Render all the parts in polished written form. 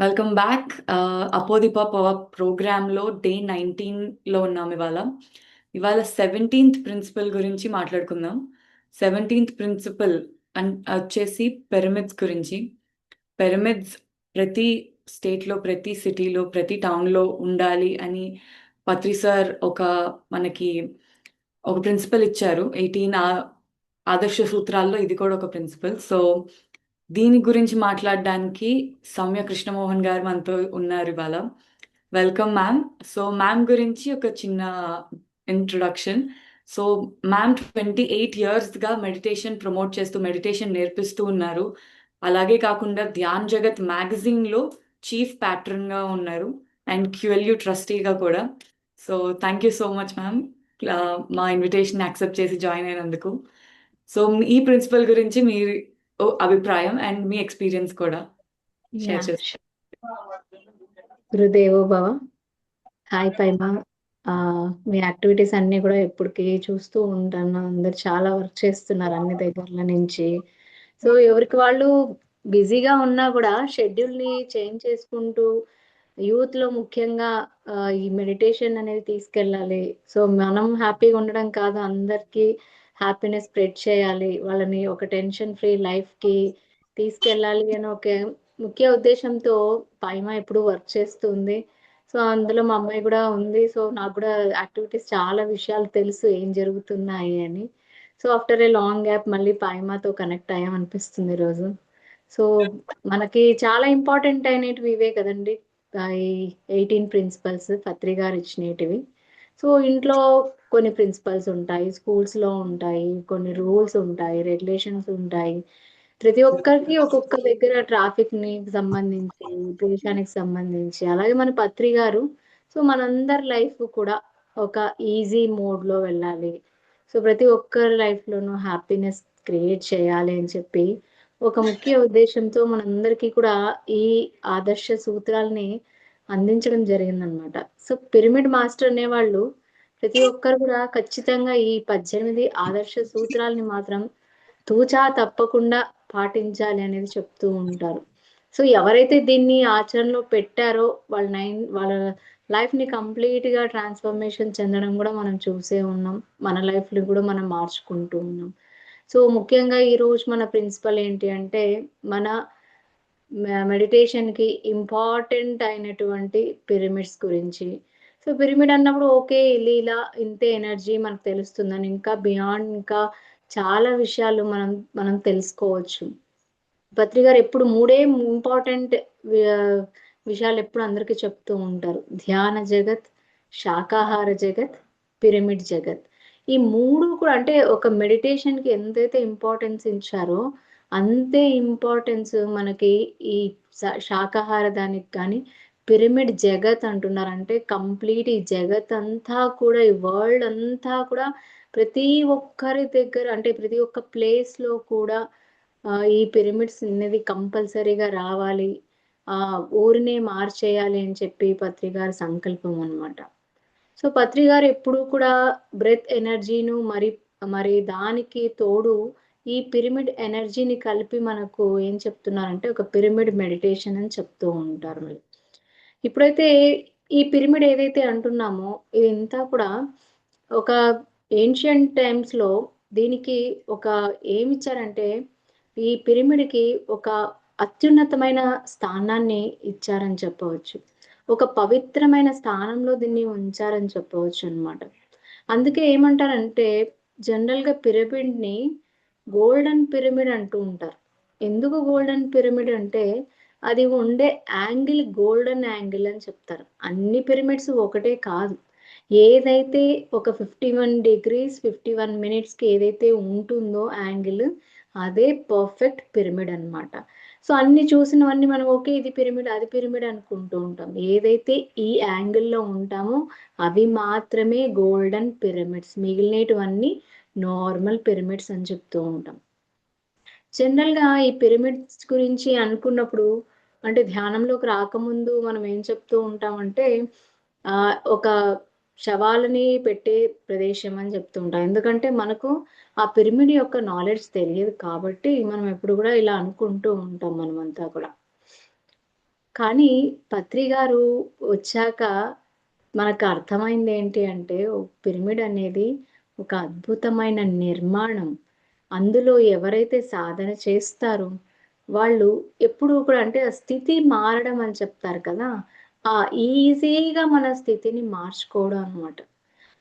Welcome back. అపోదిప power ప్రోగ్రాంలో day 19లో ఉన్నాం. ఇవాళ 17th ప్రిన్సిపల్ గురించి మాట్లాడుకుందాం. 17th ప్రిన్సిపల్ వచ్చేసి పిరమిడ్స్ గురించి. పిరమిడ్స్ ప్రతి స్టేట్లో, ప్రతి సిటీలో, ప్రతి టౌన్లో ఉండాలి అని పత్రి సార్ మనకి ఒక ప్రిన్సిపల్ ఇచ్చారు. 18 ఆదర్శ సూత్రాల్లో ఇది కూడా ఒక ప్రిన్సిపల్. సో దీని గురించి మాట్లాడడానికి సౌమ్య కృష్ణమోహన్ గారు మనతో ఉన్నారు ఇవాళ. Welcome ma'am. సో మ్యామ్ గురించి ఒక చిన్న ఇంట్రొడక్షన్. సో మ్యామ్ 28 yearsగా మెడిటేషన్ ప్రమోట్ చేస్తూ, మెడిటేషన్ నేర్పిస్తూ ఉన్నారు. అలాగే కాకుండా ధ్యాన్ జగత్ మ్యాగజైన్లో చీఫ్ ప్యాట్రన్గా ఉన్నారు అండ్ QLU ట్రస్టీగా కూడా. So thank you so much ma'am, మా ఇన్విటేషన్ యాక్సెప్ట్ చేసి జాయిన్ అయినందుకు. సో ఈ ప్రిన్సిపల్ గురించి మీరు అభిప్రాయం అండ్ మీ ఎక్స్పీరియన్స్ కూడా షేర్ చేస్తారు. గురుదేవో భవ. హాయ్ పైమా. మీ యాక్టివిటీస్ అన్ని కూడా ఎప్పటికీ చూస్తూ ఉంటాను. అందరు చాలా వర్క్ చేస్తున్నారు అన్ని దగ్గరల నుంచి. సో ఎవరికి వాళ్ళు బిజీగా ఉన్నా కూడా షెడ్యూల్ని చేంజ్ చేసుకుంటూ యూత్లో ముఖ్యంగా ఈ మెడిటేషన్ అనేది తీసుకెళ్ళాలి. సో మనం హ్యాపీగా ఉండడం కాదు, అందరికీ హ్యాపీనెస్ స్ప్రెడ్ చేయాలి, వాళ్ళని ఒక టెన్షన్ ఫ్రీ లైఫ్కి తీసుకెళ్ళాలి అని ఒక ముఖ్య ఉద్దేశంతో పైమా ఎప్పుడు వర్క్ చేస్తుంది. సో అందులో మా అమ్మాయి కూడా ఉంది. సో నాకు కూడా యాక్టివిటీస్ చాలా విషయాలు తెలుసు ఏం జరుగుతున్నాయి అని. So after a long gap మళ్ళీ పైమాతో కనెక్ట్ అయ్యామనిపిస్తుంది ఈరోజు. సో మనకి చాలా ఇంపార్టెంట్ అయినవి ఇవే కదండి, ఈ 18 ప్రిన్సిపల్స్ పత్రి గారు ఇచ్చినవి. సో ఇంట్లో కొన్ని ప్రిన్సిపల్స్ ఉంటాయి, స్కూల్స్లో ఉంటాయి, కొన్ని రూల్స్ ఉంటాయి, రెగ్యులేషన్స్ ఉంటాయి. ప్రతి ఒక్కరికి ఒక్కొక్క దగ్గర ట్రాఫిక్ ని సంబంధించి, దేశానికి సంబంధించి, అలాగే మన పత్రి గారు సో మనందరి లైఫ్ కూడా ఒక ఈజీ మోడ్ లో వెళ్ళాలి, సో ప్రతి ఒక్కరి లైఫ్ లోనూ హ్యాపీనెస్ క్రియేట్ చేయాలి అని చెప్పి ఒక ముఖ్య ఉద్దేశంతో మనందరికీ కూడా ఈ ఆదర్శ సూత్రాలని అందించడం జరిగిందనమాట. సో పిరమిడ్ మాస్టర్ అనేవాళ్ళు ప్రతి ఒక్కరు కూడా ఖచ్చితంగా ఈ 18 ఆదర్శ సూత్రాలని మాత్రం తూచా తప్పకుండా పాటించాలి అనేది చెప్తూ ఉంటారు. సో ఎవరైతే దీన్ని ఆచరణలో పెట్టారో వాళ్ళ లైఫ్ ని కంప్లీట్ గా ట్రాన్స్ఫర్మేషన్ చెందడం కూడా మనం చూసే ఉన్నాం. మన లైఫ్ ని కూడా మనం మార్చుకుంటూ ఉన్నాం. సో ముఖ్యంగా ఈ రోజు మన ప్రిన్సిపల్ ఏంటి అంటే, మన మెడిటేషన్ కి ఇంపార్టెంట్ అయినటువంటి పిరమిడ్స్ గురించి. సో పిరమిడ్ అన్నప్పుడు ఓకే ఇలా ఇంతే ఎనర్జీ మనకు తెలుస్తుందని, ఇంకా బియాండ్ ఇంకా చాలా విషయాలు మనం తెలుసుకోవచ్చు. పత్రి గారు ఎప్పుడు మూడే ఇంపార్టెంట్ విషయాలు ఎప్పుడు అందరికీ చెప్తూ ఉంటారు: ధ్యాన జగత్, శాకాహార జగత్, పిరమిడ్ జగత్. ఈ మూడు కూడా అంటే ఒక మెడిటేషన్ కి ఎంతైతే ఇంపార్టెన్స్ ఇచ్చారో అంతే ఇంపార్టెన్స్ మనకి ఈ శాకాహార దానికి కానీ పిరమిడ్ జగత్ అంటున్నారు. అంటే కంప్లీట్ ఈ జగత్ అంతా కూడా, ఈ వరల్డ్ అంతా కూడా ప్రతి ఒక్కరి దగ్గర అంటే ప్రతి ఒక్క ప్లేస్ లో కూడా ఈ పిరమిడ్స్ అనేది కంపల్సరీగా రావాలి, ఊరినే మార్చేయాలి అని చెప్పి పత్రి గారి సంకల్పం అనమాట. సో పత్రి గారు ఎప్పుడు కూడా బ్రెత్ ఎనర్జీను మరి దానికి తోడు ఈ పిరమిడ్ ఎనర్జీని కలిపి మనకు ఏం చెప్తున్నారంటే ఒక పిరమిడ్ మెడిటేషన్ అని చెప్తూ ఉంటారు. మరి ఇప్పుడైతే ఈ పిరమిడ్ ఏదైతే అంటున్నామో ఇదంతా కూడా ఒక ఏన్షియంట్ టైమ్స్ లో దీనికి ఒక ఏమిచ్చారంటే, ఈ పిరమిడ్కి ఒక అత్యున్నతమైన స్థానాన్ని ఇచ్చారని చెప్పవచ్చు. ఒక పవిత్రమైన స్థానంలో దీన్ని ఉంచారని చెప్పవచ్చు అనమాట. అందుకే ఏమంటారంటే జనరల్గా పిరమిడ్ని గోల్డెన్ పిరమిడ్ అంటూ ఉంటారు. ఎందుకు గోల్డెన్ పిరమిడ్ అంటే అది ఉండే యాంగిల్ గోల్డెన్ యాంగిల్ అని చెప్తారు. అన్ని పిరమిడ్స్ ఒకటే కాదు, ఏదైతే ఒక 51 degrees 51 minutesకి ఏదైతే ఉంటుందో యాంగిల్, అదే పర్ఫెక్ట్ పిరమిడ్ అనమాట. సో అన్ని చూసినవన్నీ మనం ఓకే ఇది పిరమిడ్ అది పిరమిడ్ అనుకుంటూ ఉంటాం. ఏదైతే ఈ యాంగిల్లో ఉంటామో అవి మాత్రమే గోల్డెన్ పిరమిడ్స్, మిగిలినటువన్నీ నార్మల్ పిరమిడ్స్ అని చెప్తూ ఉంటాం. జనరల్గా ఈ పిరమిడ్స్ గురించి అనుకున్నప్పుడు అంటే ధ్యానంలోకి రాకముందు మనం ఏం చెప్తూ ఉంటామంటే, ఒక శవాలని పెట్టే ప్రదేశం అని చెప్తుంటాం. ఎందుకంటే మనకు ఆ పిరమిడ్ యొక్క నాలెడ్జ్ తెలియదు కాబట్టి మనం ఎప్పుడు కూడా ఇలా అనుకుంటూ ఉంటాం మనమంతా కూడా. కానీ పత్రి గారు వచ్చాక మనకు అర్థమైంది ఏంటి అంటే పిరమిడ్ అనేది ఒక అద్భుతమైన నిర్మాణం. అందులో ఎవరైతే సాధన చేస్తారో వాళ్ళు ఎప్పుడూ కూడా అంటే ఆ స్థితి మారడం అని చెప్తారు కదా! ఆ ఈజీగా మన స్థితిని మార్చుకోవడం అన్నమాట.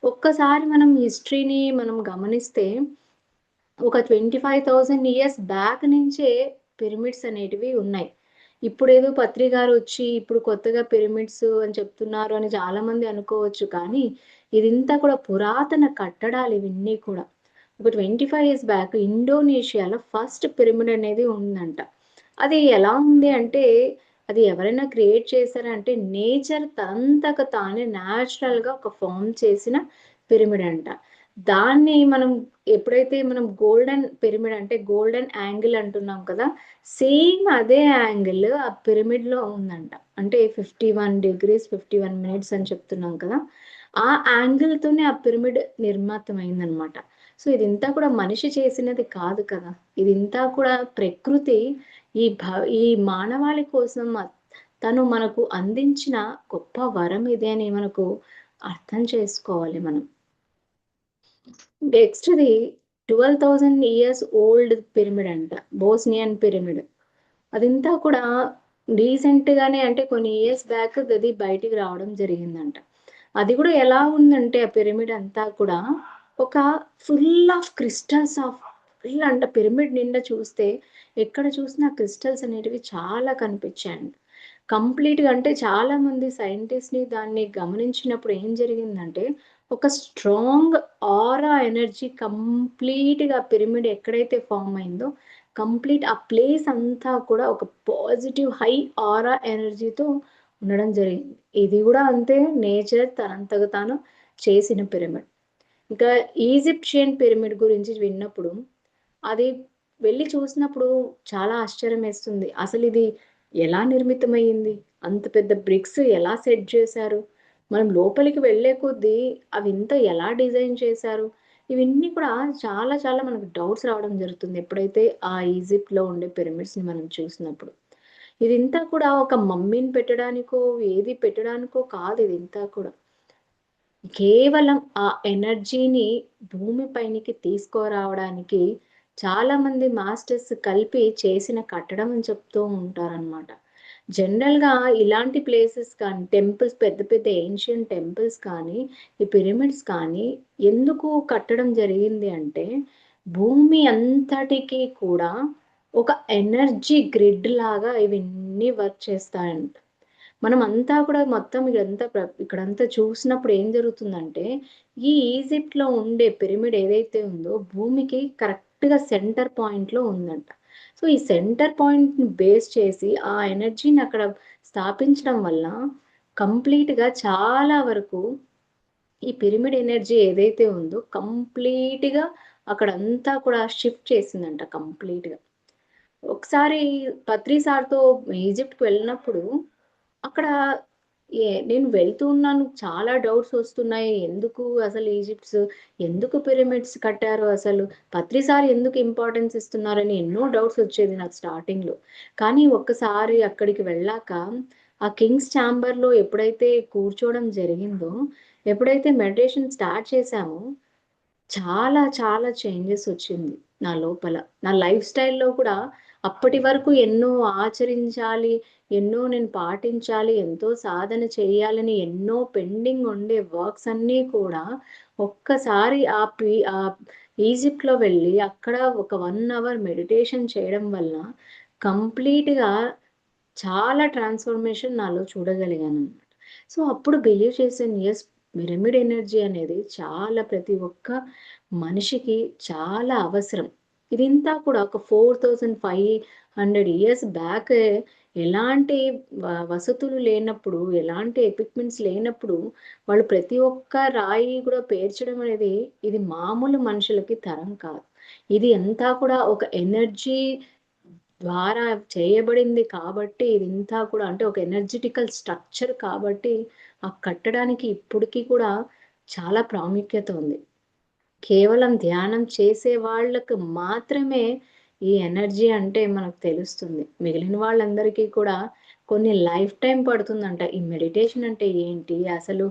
ఒక్కసారి మనం హిస్టరీని మనం గమనిస్తే ఒక 25,000 ఇయర్స్ బ్యాక్ నుంచే పిరమిడ్స్ అనేటివి ఉన్నాయి. ఇప్పుడేదో పత్రి గారొచ్చి ఇప్పుడు కొత్తగా పిరమిడ్స్ అని చెప్తున్నారు అని చాలామంది అనుకోవచ్చు. కానీ ఇదంతా కూడా పురాతన కట్టడాలు ఇవన్నీ కూడా. ఒక 25 ఇయర్స్ బ్యాక్ ఇండోనేషియాలో ఫస్ట్ పిరమిడ్ అనేది ఉందంట. అది ఎలా ఉంది అంటే అది ఎవరైనా క్రియేట్ చేశారంటే నేచర్ తనంతట తానే న్యాచురల్‌గా ఒక ఫార్మ్ చేసిన పిరమిడ్ అంట. దాన్ని మనం ఎప్పుడైతే మనం గోల్డెన్ పిరమిడ్ అంటే గోల్డెన్ యాంగిల్ అంటున్నాం కదా! సేమ్ అదే యాంగిల్ ఆ పిరమిడ్‌లో ఉందంట. అంటే 51 డిగ్రీస్ 51 మినిట్స్ అని చెప్తున్నాం కదా! ఆ యాంగిల్‌తోనే ఆ పిరమిడ్ నిర్మాతమైందనమాట. సో, ఇదంతా కూడా మనిషి చేసినది కాదు కదా! ఇదంతా కూడా ప్రకృతి ఈ భ ఈ మానవాళి కోసం తను మనకు అందించిన గొప్ప వరం ఇది అని మనకు అర్థం చేసుకోవాలి మనం. నెక్స్ట్‌ది 12,000 ఇయర్స్ ఓల్డ్ పిరమిడ్ అంట. Bosnian pyramid. అదంతా కూడా రీసెంట్‌గానే అంటే కొన్ని ఇయర్స్ బ్యాక్ అది బయటికి రావడం జరిగిందంట. అది గూడా ఎలా ఉందంటే ఆ పిరమిడ్ అంతా కూడా ఒక full of crystals of full అంట పిరమిడ్ నిండా చూస్తే ఎక్కడ చూసినా క్రిస్టల్స్ అనేటివి చాలా కనిపించాయంట. కంప్లీట్‌గా అంటే చాలామంది సైంటిస్ట్‌ని దాన్ని గమనించినప్పుడు ఏం జరిగిందంటే ఒక స్ట్రాంగ్ ఆరా ఎనర్జీ కంప్లీట్‌గా పిరమిడ్ ఎక్కడైతే ఫార్మ్ అయిందో కంప్లీట్ ఆ ప్లేస్ అంతా కూడా ఒక పాజిటివ్ హై ఆరా ఎనర్జీతో ఉండడం జరిగింది. ఇది గూడా అంతే నేచర్ తనంతట తాను చేసిన పిరమిడ్. ఇంకా ఈజిప్షియన్ పిరమిడ్ గురించి విన్నప్పుడు అది వెళ్లి చూసినప్పుడు చాలా ఆశ్చర్యమేస్తుంది. అసలిది ఎలా నిర్మితమయింది? అంత పెద్ద బ్రిక్స్ ఎలా సెట్ చేశారు? మనం లోపలికి వెళ్ళే కొద్దీ అవింత ఎలా డిజైన్ చేశారు? ఇవన్నీ కూడా చాలా చాలా మనకు డౌట్స్ రావడం జరుగుతుంది. ఎప్పుడైతే ఆ ఈజిప్ట్‌లో ఉండే పిరమిడ్స్‌ని మనం చూసినప్పుడు. ఇదంతా కూడా ఒక మమ్మీని పెట్టడానికో, ఏది పెట్టడానికో కాదు ఇదంతా కూడా. కేవలం ఆ ఎనర్జీని భూమి పైనికి తీసుకురావడానికి చాలామంది మాస్టర్స్ కలిపి చేసిన కట్టడం అని చెప్తూ ఉంటారనమాట. జనరల్‌గా ఇలాంటి ప్లేసెస్ కానీ, టెంపుల్స్ పెద్ద పెద్ద ఏన్షియంట్ టెంపుల్స్ కానీ, ఈ పిరమిడ్స్ కానీ ఎందుకు కట్టడం జరిగింది అంటే, భూమి అంతటికి కూడా ఒక ఎనర్జీ గ్రిడ్ లాగా ఇవన్నీ వర్క్ చేస్తాయంట. మనమంతా కూడా మొత్తం ఇక్కడంతా చూసినప్పుడు ఏం జరుగుతుందంటే, ఈ ఈజిప్ట్‌లో ఉండే పిరమిడ్ ఏదైతే ఉందో భూమికి కరెక్ట్‌గా సెంటర్ పాయింట్‌లో ఉందంట. సో, ఈ సెంటర్ పాయింట్‌ని బేస్ చేసి ఆ ఎనర్జీని అక్కడ స్థాపించడం వల్ల కంప్లీట్‌గా చాలా వరకు ఈ పిరమిడ్ ఎనర్జీ ఏదైతే ఉందో కంప్లీట్‌గా అక్కడంతా కూడా షిఫ్ట్ చేసిందంట కంప్లీట్‌గా. ఒకసారి పత్రి సార్‌తో ఈజిప్ట్‌కి వెళ్ళినప్పుడు అక్కడ నేను వెళ్తూ ఉన్నాను. చాలా డౌట్స్ వస్తున్నాయి. ఎందుకు అసలు ఎందుకు పిరమిడ్స్ కట్టారు అసలు? పత్రిసారి ఎందుకు ఇంపార్టెన్స్ ఇస్తున్నారని ఎన్నో డౌట్స్ వచ్చేది నాకు స్టార్టింగ్‌లో. కానీ ఒక్కసారి అక్కడికి వెళ్ళాక ఆ కింగ్స్ ఛాంబర్‌లో ఎప్పుడైతే కూర్చోవడం జరిగిందో, ఎప్పుడైతే మెడిటేషన్ స్టార్ట్ చేశామో చాలా చాలా చేంజెస్ వచ్చింది నా లోపల. నా లైఫ్ స్టైల్‌లో కూడా అప్పటి వరకు ఎన్నో ఆచరించాలి, ఎన్నో నేను పాటించాలి, ఎంతో సాధన చేయాలని ఎన్నో పెండింగ్ ఉండే వర్క్స్ అన్నీ కూడా ఒక్కసారి ఈజిప్ట్‌లో వెళ్ళి అక్కడ ఒక 1 అవర్ మెడిటేషన్ చేయడం వల్ల కంప్లీట్‌గా చాలా ట్రాన్స్‌ఫర్మేషన్ నాలో చూడగలిగాననమాట. సో, అప్పుడు బిలీవ్ చేశాను. యెస్, పిరమిడ్ ఎనర్జీ అనేది చాలా ప్రతి ఒక్క మనిషికి చాలా అవసరం. ఇదంతా కూడా ఒక 4500 ఇయర్స్ బ్యాకే ఎలాంటి వసతులు లేనప్పుడు, ఎలాంటి ఎక్విప్‌మెంట్స్ లేనప్పుడు, వాళ్ళు ప్రతి ఒక్క రాయి కూడా పేర్చడం అనేది ఇది మామూలు మనుషులకి తరం కాదు. ఇది అంతా కూడా ఒక ఎనర్జీ ద్వారా చేయబడింది కాబట్టి ఇదంతా కూడా అంటే ఒక ఎనర్జిటికల్ స్ట్రక్చర్ కాబట్టి ఆ కట్టడానికి ఇప్పటికీ కూడా చాలా ప్రాముఖ్యత ఉంది. కేవలం ధ్యానం చేసే వాళ్ళకి మాత్రమే ఈ ఎనర్జీ అంటే మనకు తెలుస్తుంది. మిగిలిన వాళ్ళందరికీ కూడా కొన్ని లైఫ్ టైమ్ పడుతుందంట. ఈ మెడిటేషన్ అంటే ఏంటి? అసలు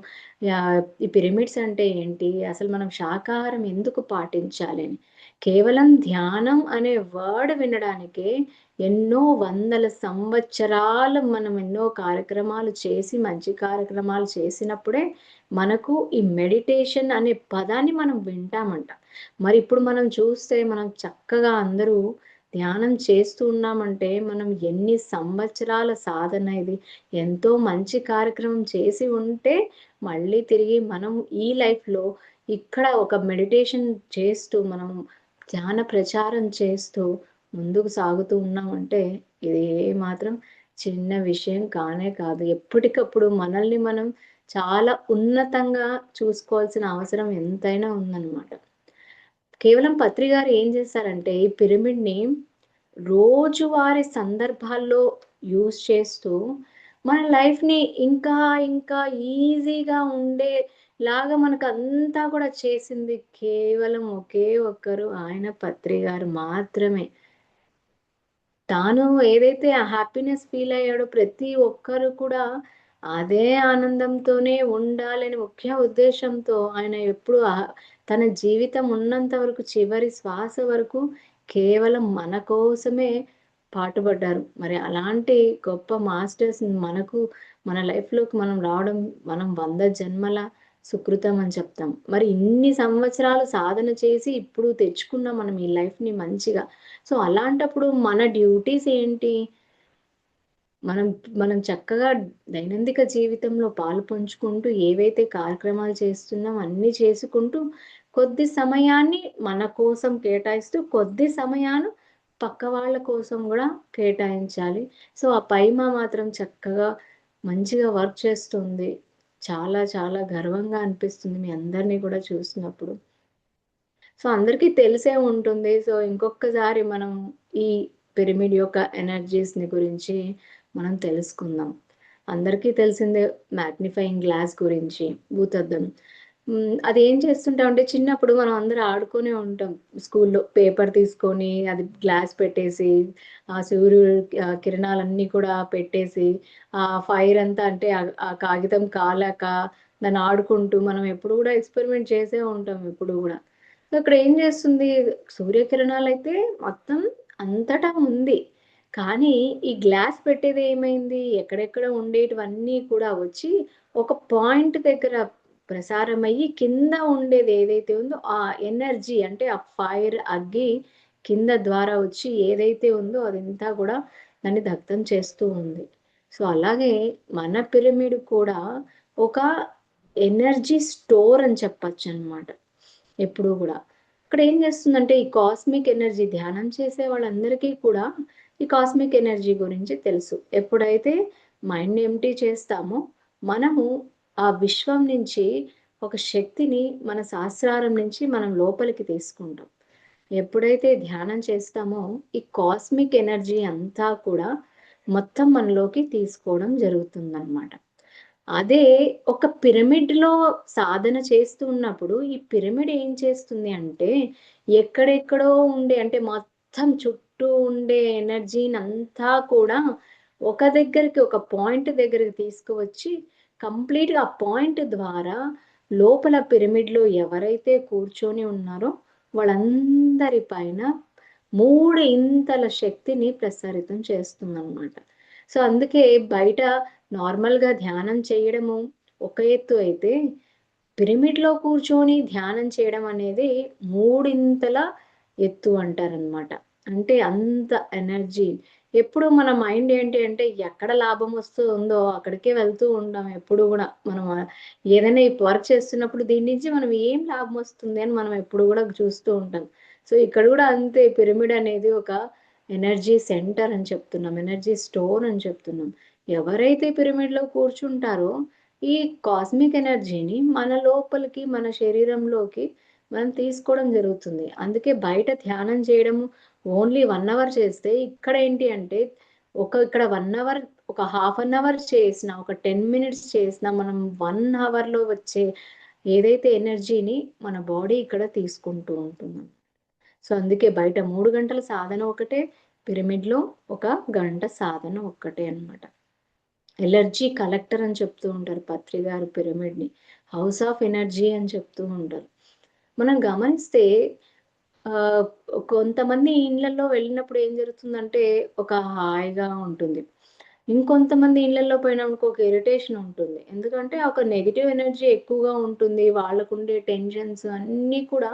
ఈ పిరమిడ్స్ అంటే ఏంటి? అసలు మనం శాకాహారం ఎందుకు పాటించాలి అని. కేవలం ధ్యానం అనే వర్డ్ వినడానికే ఎన్నో వందల సంవత్సరాలు మనం ఎన్నో కార్యక్రమాలు చేసి, మంచి కార్యక్రమాలు చేసినప్పుడే మనకు ఈ మెడిటేషన్ అనే పదాన్ని మనం వింటామంట. మరి ఇప్పుడు మనం చూస్తే మనం చక్కగా అందరూ ధ్యానం చేస్తూ ఉన్నామంటే మనం ఎన్ని సంవత్సరాల సాధన ఇది. ఎంతో మంచి కార్యక్రమం చేసి ఉంటే మళ్ళీ తిరిగి మనం ఈ లైఫ్‌లో ఇక్కడ ఒక మెడిటేషన్ చేస్తూ మనం ధ్యాన ప్రచారం చేస్తూ ముందుకు సాగుతూ ఉన్నామంటే ఇది ఏ మాత్రం చిన్న విషయం కానే కాదు. ఎప్పటికప్పుడు మనల్ని మనం చాలా ఉన్నతంగా చూసుకోవాల్సిన అవసరం ఎంతైనా ఉందన్నమాట. కేవలం పత్రి గారు ఏం చేశారంటే, ఈ పిరమిడ్‌ని రోజువారీ సందర్భాల్లో యూజ్ చేస్తూ, మన లైఫ్‌ని ఇంకా, ఇంకా ఈజీగా ఉండేలాగా మనకంతా కూడా చేసింది కేవలం ఒకే ఒక్కరు ఆయన పత్రి గారు మాత్రమే. తాను ఏదైతే ఆ హ్యాపీనెస్ ఫీల్ అయ్యాడో ప్రతి ఒక్కరు కూడా అదే ఆనందంతోనే ఉండాలని ముఖ్య ఉద్దేశంతో ఆయన ఎప్పుడు తన జీవితం ఉన్నంత వరకు చివరి శ్వాస వరకు కేవలం మన కోసమే పాటుపడ్డారు. మరి అలాంటి గొప్ప మాస్టర్స్ మనకు మన లైఫ్‌లోకి మనం రావడం మనం 100 జన్మల సుకృతం అని చెప్తాం. మరి ఇన్ని సంవత్సరాలు సాధన చేసి ఇప్పుడు తెచ్చుకున్నాం మనం ఈ లైఫ్‌ని మంచిగా. సో, అలాంటప్పుడు మన డ్యూటీస్ ఏంటి? మనం మనం చక్కగా దైనందిక జీవితంలో పాలు పంచుకుంటూ ఏవైతే కార్యక్రమాలు చేస్తున్నామో అన్నీ చేసుకుంటూ, కొద్ది సమయాన్ని మన కోసం కేటాయిస్తూ, కొద్ది సమయాన్ని పక్క వాళ్ళ కోసం గూడా కేటాయించాలి. సో, ఆ పైమ మాత్రం చక్కగా మంచిగా వర్క్ చేస్తుంది. చాలా చాలా గర్వంగా అనిపిస్తుంది మీ అందరిని కూడా చూసినప్పుడు. సో, అందరికీ తెలిసే ఉంటుంది. సో, ఇంకొక్కసారి మనం ఈ పిరమిడ్ యొక్క ఎనర్జీస్‌ని గురించి మనం తెలుసుకుందాం. అందరికీ తెలిసిందే మాగ్నిఫైయింగ్ గ్లాస్ గురించి, భూతద్దం. అదేం చేస్తుంటామంటే చిన్నప్పుడు మనం అందరం ఆడుకునే ఉంటాం. స్కూల్లో పేపర్ తీసుకొని అది గ్లాస్ పెట్టేసి, ఆ సూర్యుడు కిరణాలన్నీ కూడా పెట్టేసి, ఆ ఫైర్ అంతా అంటే ఆ కాగితం కాలాక దాన్ని ఆడుకుంటూ మనం ఎప్పుడు గూడా ఎక్స్‌పెరిమెంట్ చేసే ఉంటాం ఎప్పుడు గూడా. సో, ఇక్కడ ఏం చేస్తుంది సూర్యకిరణాలైతే మొత్తం అంతటా ఉంది. కానీ ఈ గ్లాస్ పెట్టేది ఏమైంది? ఎక్కడెక్కడ ఉండేటివన్నీ కూడా వచ్చి ఒక పాయింట్ దగ్గర ప్రసారమయ్యి కింద ఉండేది ఏదైతే ఉందో ఆ ఎనర్జీ అంటే ఆ ఫైర్ అగ్గి కింద ద్వారా వచ్చి ఏదైతే ఉందో అదంతా కూడా దాన్ని దగ్ధం చేస్తూ ఉంది. సో, అలాగే మన పిరమిడ్ కూడా ఒక ఎనర్జీ స్టోర్ అని చెప్పొచ్చనమాట. ఎప్పుడూ గూడా. ఇక్కడేం చేస్తుందంటే, ఈ కాస్మిక్ ఎనర్జీ ధ్యానం చేసే వాళ్ళందరికీ కూడా ఈ కాస్మిక్ ఎనర్జీ గురించి తెలుసు. ఎప్పుడైతే మైండ్‌ని ఎంప్టీ చేస్తామో, మనము ఆ విశ్వం నుంచి ఒక శక్తిని మన సహస్రారం నుంచి మనం లోపలికి తీసుకుంటాం. ఎప్పుడైతే ధ్యానం చేస్తామో, ఈ కాస్మిక్ ఎనర్జీ అంతా కూడా మొత్తం మనలోకి తీసుకోవడం జరుగుతుందనమాట. అదే ఒక పిరమిడ్‌లో సాధన చేస్తూ ఉన్నప్పుడు, ఈ పిరమిడ్ ఏం చేస్తుంది అంటే, ఎక్కడెక్కడో ఉండే అంటే మొత్తం చుట్టూ ఉండే ఎనర్జీనంతా కూడా ఒక దగ్గరికి, ఒక పాయింట్ దగ్గరికి తీసుకువచ్చి, కంప్లీట్‌గా ఆ పాయింట్ ద్వారా లోపల పిరమిడ్‌లో ఎవరైతే కూర్చొని ఉన్నారో, వాళ్ళందరి పైన 3 ఇంతల శక్తిని ప్రసరితం చేస్తుందనమాట. సో, అందుకే బయట నార్మల్‌గా ధ్యానం చేయడము ఒక ఎత్తు అయితే, పిరమిడ్‌లో కూర్చొని ధ్యానం చేయడం అనేది మూడింతల ఎత్తు అంటారనమాట. అంటే అంత ఎనర్జీ. ఎప్పుడు మన మైండ్ ఏంటి అంటే, ఎక్కడ లాభం వస్తుందో అక్కడికే వెళ్తూ ఉంటాం ఎప్పుడు గూడా. మనం ఏదైనా ఈ వర్క్ చేస్తున్నప్పుడు దీని నుంచి మనం ఏం లాభం వస్తుంది అని మనం ఎప్పుడు గూడా చూస్తూ ఉంటాం. సో, ఇక్కడ గూడా అంతే పిరమిడ్ అనేది ఒక ఎనర్జీ సెంటర్ అని చెప్తున్నాం. ఎనర్జీ స్టోర్ అని చెప్తున్నాం. ఎవరైతే పిరమిడ్‌లో కూర్చుంటారో, ఈ కాస్మిక్ ఎనర్జీని మన లోపలికి, మన శరీరంలోకి మనం తీసుకోవడం జరుగుతుంది. అందుకే బయట ధ్యానం చేయడము ఓన్లీ 1 అవర్ చేస్తే, ఇక్కడ ఏంటి అంటే, ఇక్కడ 1 అవర్ ఒక హాఫ్ అన్ అవర్ చేసినా, ఒక 10 మినిట్స్ చేసినా మనం 1 అవర్‌లో వచ్చే ఏదైతే ఎనర్జీని మన బాడీ ఇక్కడ తీసుకుంటూ ఉంటుంది. సో, అందుకే బయట 3 గంటల సాధన ఒకటే, పిరమిడ్‌లో ఒక గంట సాధన ఒక్కటే అన్నమాట. ఎనర్జీ కలెక్టర్ అని చెప్తూ ఉంటారు పత్రి గారు పిరమిడ్‌ని. హౌస్ ఆఫ్ ఎనర్జీ అని చెప్తూ ఉంటారు. మనం గమనిస్తే ఆహ్, కొంతమంది ఇళ్ళల్లో వెళ్ళినప్పుడు ఏం జరుగుతుందంటే, ఒక హాయిగా ఉంటుంది. ఇంకొంతమంది ఇళ్ళల్లో పోయినామనుకో ఒక ఇరిటేషన్ ఉంటుంది. ఎందుకంటే, ఒక నెగెటివ్ ఎనర్జీ ఎక్కువగా ఉంటుంది. వాళ్ళకుండే టెన్షన్స్ అన్నీ కూడా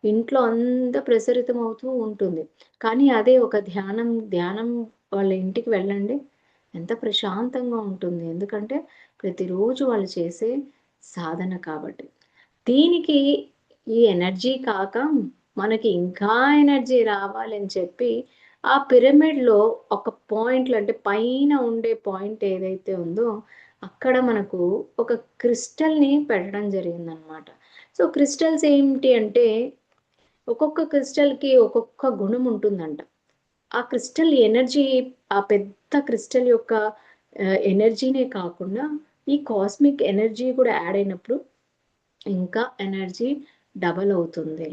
ఇంట్లో అంతా ప్రసరితం అవుతూ ఉంటుంది. కానీ అదే ఒక ధ్యానం వాళ్ళ ఇంటికి వెళ్ళండి. ఎంత ప్రశాంతంగా ఉంటుంది. ఎందుకంటే, ప్రతిరోజు వాళ్ళు చేసే సాధన కాబట్టి. దీనికి ఈ ఎనర్జీ కాక మనకి ఇంకా ఎనర్జీ రావాలని చెప్పి ఆ పిరమిడ్‌లో ఒక పాయింట్‌లో అంటే పైన ఉండే పాయింట్ ఏదైతే ఉందో అక్కడ మనకు ఒక క్రిస్టల్‌ని పెట్టడం జరిగిందనమాట. సో, క్రిస్టల్స్ ఏంటి అంటే ఒక్కొక్క క్రిస్టల్‌కి ఒక్కొక్క గుణం ఉంటుందంట. ఆ క్రిస్టల్ ఎనర్జీ ఆ పెద్ద క్రిస్టల్ యొక్క ఎనర్జీనే కాకుండా ఈ కాస్మిక్ ఎనర్జీ కూడా యాడ్ అయినప్పుడు ఇంకా ఎనర్జీ డబల్ అవుతుంది.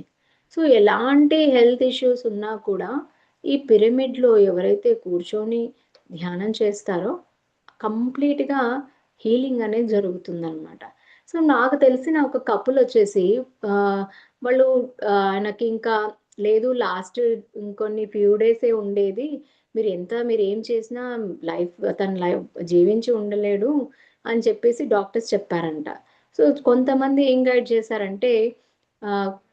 సో, ఎలాంటి హెల్త్ ఇష్యూస్ ఉన్నా కూడా ఈ పిరమిడ్‌లో ఎవరైతే కూర్చొని ధ్యానం చేస్తారో కంప్లీట్‌గా హీలింగ్ అనేది జరుగుతుందనమాట. సో, నాకు తెలిసిన ఒక కపుల్ వచ్చేసి ఆహ్, వాళ్ళు ఆయనకింకా లేదు లాస్ట్ ఇంకొన్ని ఫ్యూ డేసే ఉండేది. మీరేం చేసినా తను లైఫ్ జీవించి ఉండలేడు అని చెప్పేసి డాక్టర్స్ చెప్పారంట. సో, కొంతమంది ఏం గైడ్ చేశారంటే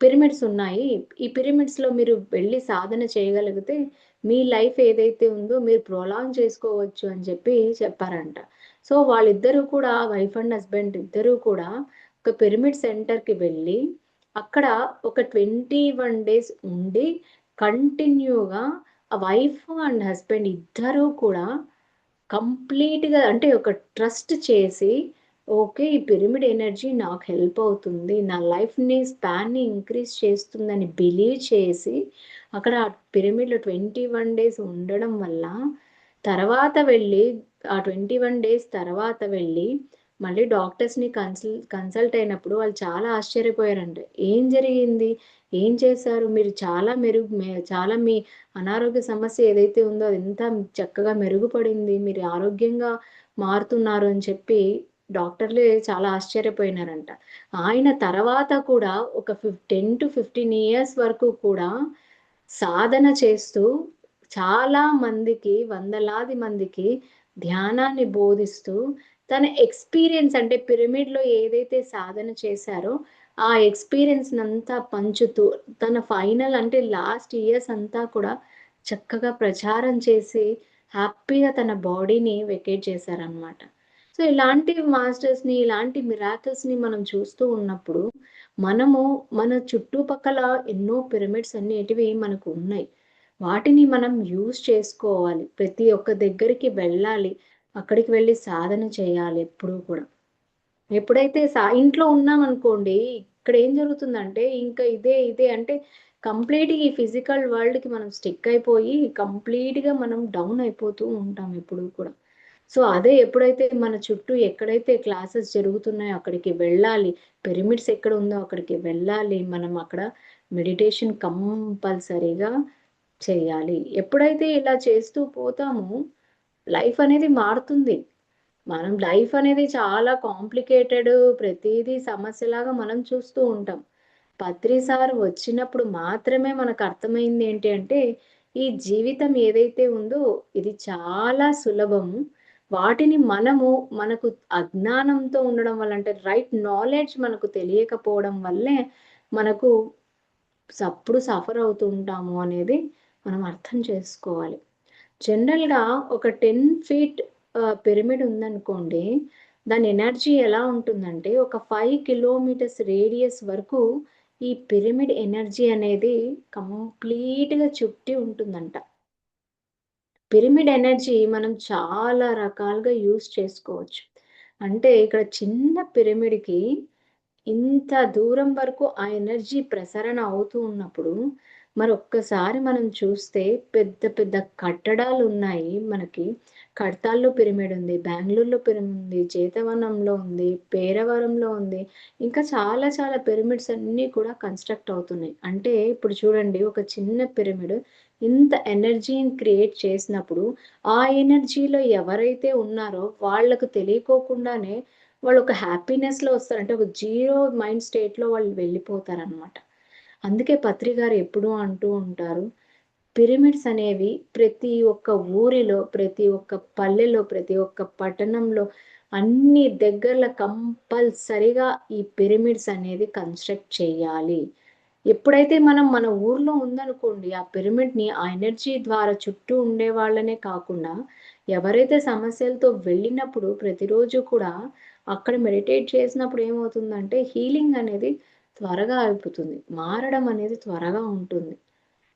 పిరమిడ్స్ ఉన్నాయి. ఈ పిరమిడ్స్‌లో మీరు వెళ్లి సాధన చేయగలిగితే మీ లైఫ్ ఏదైతే ఉందో మీరు ప్రొలాంగ్ చేసుకోవచ్చు అని చెప్పారంట. సో, వాళ్ళిద్దరూ కూడా వైఫ్ అండ్ హస్బెండ్ ఇద్దరూ కూడా ఒక పిరమిడ్ సెంటర్‌కి వెళ్ళి, అక్కడ ఒక 21 డేస్ ఉండి కంటిన్యూగా ఆ వైఫ్ అండ్ హస్బెండ్ ఇద్దరూ కూడా కంప్లీట్‌గా అంటే ఒక ట్రస్ట్ చేసి, ఓకే. ఈ పిరమిడ్ ఎనర్జీ నాకు హెల్ప్ అవుతుంది. నా లైఫ్‌ని స్పాన్‌ని ఇంక్రీజ్ చేస్తుందని బిలీవ్ చేసి, అక్కడ ఆ పిరమిడ్‌లో 21 డేస్ ఉండడం వల్ల, తర్వాత వెళ్ళి ఆ 21 డేస్ తర్వాత వెళ్ళి, మళ్ళీ డాక్టర్స్‌ని కన్సల్ట్ అయినప్పుడు వాళ్ళు చాలా ఆశ్చర్యపోయారంట. ఏం జరిగింది? ఏం చేశారు? మీరు చాలా మీ అనారోగ్య సమస్య ఏదైతే ఉందో అదెంత చక్కగా మెరుగుపడింది. మీరు ఆరోగ్యంగా మారుతున్నారు అని చెప్పి డాక్టర్లే చాలా ఆశ్చర్యపోయినారంట. ఆయన తర్వాత కూడా ఒక 10-15 ఇయర్స్ వరకు కూడా సాధన చేస్తూ చాలా మందికి, వందలాది మందికి ధ్యానాన్ని బోధిస్తూ తన ఎక్స్‌పీరియన్స్ అంటే పిరమిడ్‌లో ఏదైతే సాధన చేశారో, ఆ ఎక్స్‌పీరియన్స్‌నంతా పంచుతూ తన ఫైనల్ అంటే లాస్ట్ ఇయర్స్ అంతా కూడా చక్కగా ప్రచారం చేసి హ్యాపీగా తన బాడీని వెకేట్ చేశారనమాట. సో, ఇలాంటి మాస్టర్స్‌ని, ఇలాంటి మిరాకిల్స్‌ని మనం చూస్తూ ఉన్నప్పుడు, మనము మన చుట్టుపక్కల ఎన్నో పిరమిడ్స్ అనేటివి మనకు ఉన్నాయి. వాటిని మనం యూజ్ చేసుకోవాలి. ప్రతి ఒక్క దగ్గరికి వెళ్ళాలి. అక్కడికి వెళ్లి సాధన చేయాలి ఎప్పుడూ కూడా. ఎప్పుడైతే ఇంట్లో ఉన్నామనుకోండి, ఇక్కడేం జరుగుతుందంటే, ఇంకా ఇదే అంటే కంప్లీట్‌గా ఈ ఫిజికల్ వరల్డ్‌కి మనం స్టిక్ అయిపోయి, కంప్లీట్‌గా మనం డౌన్ అయిపోతూ ఉంటాం ఎప్పుడూ కూడా. సో, అదే ఎప్పుడైతే మన చుట్టూ ఎక్కడైతే క్లాసెస్ జరుగుతున్నాయో అక్కడికి వెళ్ళాలి. పిరమిడ్స్ ఎక్కడ ఉందో అక్కడికి వెళ్ళాలి. మనం అక్కడ మెడిటేషన్ కంపల్సరీగా చేయాలి. ఎప్పుడైతే ఇలా చేస్తూ పోతామో, లైఫ్ అనేది మారుతుంది. మనం లైఫ్ అనేది చాలా కాంప్లికేటెడ్ ప్రతీదీ సమస్యలాగా మనం చూస్తూ ఉంటాం. పత్రి సార్ వచ్చినప్పుడు మాత్రమే మనకు అర్థమైంది ఏంటి అంటే, ఈ జీవితం ఏదైతే ఉందో ఇది చాలా సులభము. వాటిని మనకు అజ్ఞానంతో ఉండడం వల్ల అంటే రైట్ నాలెడ్జ్ మనకు తెలియకపోవడం వల్లే మనకు సఫర్ అవుతూ ఉంటాము అనేది మనం అర్థం చేసుకోవాలి. జనరల్‌గా ఒక 10 ఫీట్ పిరమిడ్ ఉందనుకోండి. దాని ఎనర్జీ ఎలా ఉంటుందంటే, ఒక 5 కిలోమీటర్స్ రేడియస్ వరకు ఈ పిరమిడ్ ఎనర్జీ అనేది కంప్లీట్‌గా చుట్టి ఉంటుందంట. పిరమిడ్ ఎనర్జీ మనం చాలా రకాలుగా యూజ్ చేసుకోవచ్చు. అంటే ఇక్కడ చిన్న పిరమిడ్‌కి ఇంత దూరం వరకు ఆ ఎనర్జీ ప్రసరణ అవుతూ ఉన్నప్పుడు, మరొక్కసారి మనం చూస్తే పెద్ద పెద్ద కట్టడాలున్నాయి మనకి. కడతాల్లో పిరమిడ్ ఉంది, బెంగుళూరులో పిరమిడ్ ఉంది, చేతవనంలో ఉంది, పేరవరంలో ఉంది. ఇంకా చాలా చాలా పిరమిడ్స్ అన్నీ కూడా కన్‌స్ట్రక్ట్ అవుతున్నాయి. అంటే ఇప్పుడు చూడండి, ఒక చిన్న పిరమిడ్ ఇంత ఎనర్జీని క్రియేట్ చేసినప్పుడు, ఆ ఎనర్జీలో ఎవరైతే ఉన్నారో వాళ్ళకు తెలియకోకుండానే వాళ్ళు ఒక హ్యాపీనెస్‌లో వస్తారు. అంటే ఒక జీరో మైండ్ స్టేట్‌లో వాళ్ళు వెళ్ళిపోతారనమాట. అందుకే పత్రి గారు ఎప్పుడూ అంటూ ఉంటారు, పిరమిడ్స్ అనేవి ప్రతి ఒక్క ఊరిలో, ప్రతి ఒక్క పల్లెలో, ప్రతి ఒక్క పట్టణంలో అన్ని దగ్గరలో కంపల్సరీగా ఈ పిరమిడ్స్ అనేది కన్‌స్ట్రక్ట్ చేయాలి. ఎప్పుడైతే మనం మన ఊర్లో ఉందనుకోండి, ఆ పిరమిడ్‌ని ఆ ఎనర్జీ ద్వారా చుట్టూ ఉండే వాళ్ళనే కాకుండా, ఎవరైతే సమస్యలతో వెళ్ళినప్పుడు ప్రతిరోజు కూడా అక్కడ మెడిటేట్ చేసినప్పుడు ఏమవుతుందంటే, హీలింగ్ అనేది త్వరగా అయిపోతుంది. మారడం అనేది త్వరగా ఉంటుంది.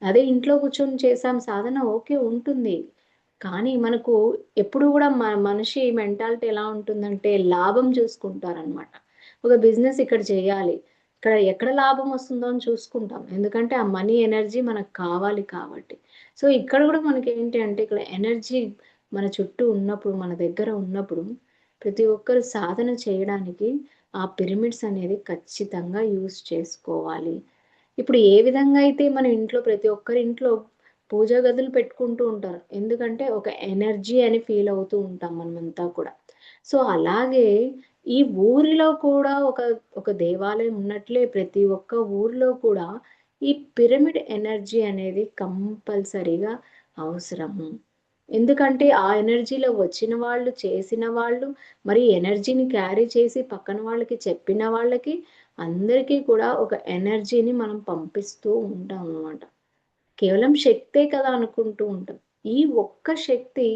అదే ఇంట్లో కూర్చొని చేసాం సాధన ఓకే ఉంటుంది. కానీ మనకు ఎప్పుడు గూడా మనిషి మెంటాలిటీ ఎలా ఉంటుందంటే లాభం చూసుకుంటారనమాట. ఒక బిజినెస్ ఇక్కడ చేయాలి. ఎక్కడ లాభం వస్తుందో అని చూసుకుంటాం. ఎందుకంటే ఆ మనీ ఎనర్జీ మనకు కావాలి కాబట్టి. సో, ఇక్కడ గూడా మనకేంటి అంటే ఇక్కడ ఎనర్జీ మన చుట్టూ ఉన్నప్పుడు, మన దగ్గర ఉన్నప్పుడు ప్రతి ఒక్కరు సాధన చేయడానికి ఆ పిరమిడ్స్ అనేది ఖచ్చితంగా యూజ్ చేసుకోవాలి. ఇప్పుడు ఏ విధంగా అయితే మన ఇంట్లో ప్రతి ఒక్కరి ఇంట్లో పూజా గదులు పెట్టుకుంటూ ఉంటారు. ఎందుకంటే ఒక ఎనర్జీ అని ఫీల్ అవుతూ ఉంటాం మనమంతా కూడా. సో, అలాగే ఈ ఊరిలో కూడా ఒక దేవాలయం ఉన్నట్లే ప్రతి ఒక్క ఊరిలో కూడా ఈ పిరమిడ్ ఎనర్జీ అనేది కంపల్సరీగా అవసరము. ఎందుకంటే ఆ ఎనర్జీలో వచ్చిన వాళ్ళు, చేసిన వాళ్ళు, మరి ఎనర్జీని క్యారీ చేసి పక్కన వాళ్ళకి చెప్పిన వాళ్ళకి అందరికీ కూడా ఒక ఎనర్జీని మనం పంపిస్తూ ఉంటాం అన్నమాట. కేవలం శక్తే కదా అనుకుంటూ ఉంటాం. ఈ ఒక్క శక్తి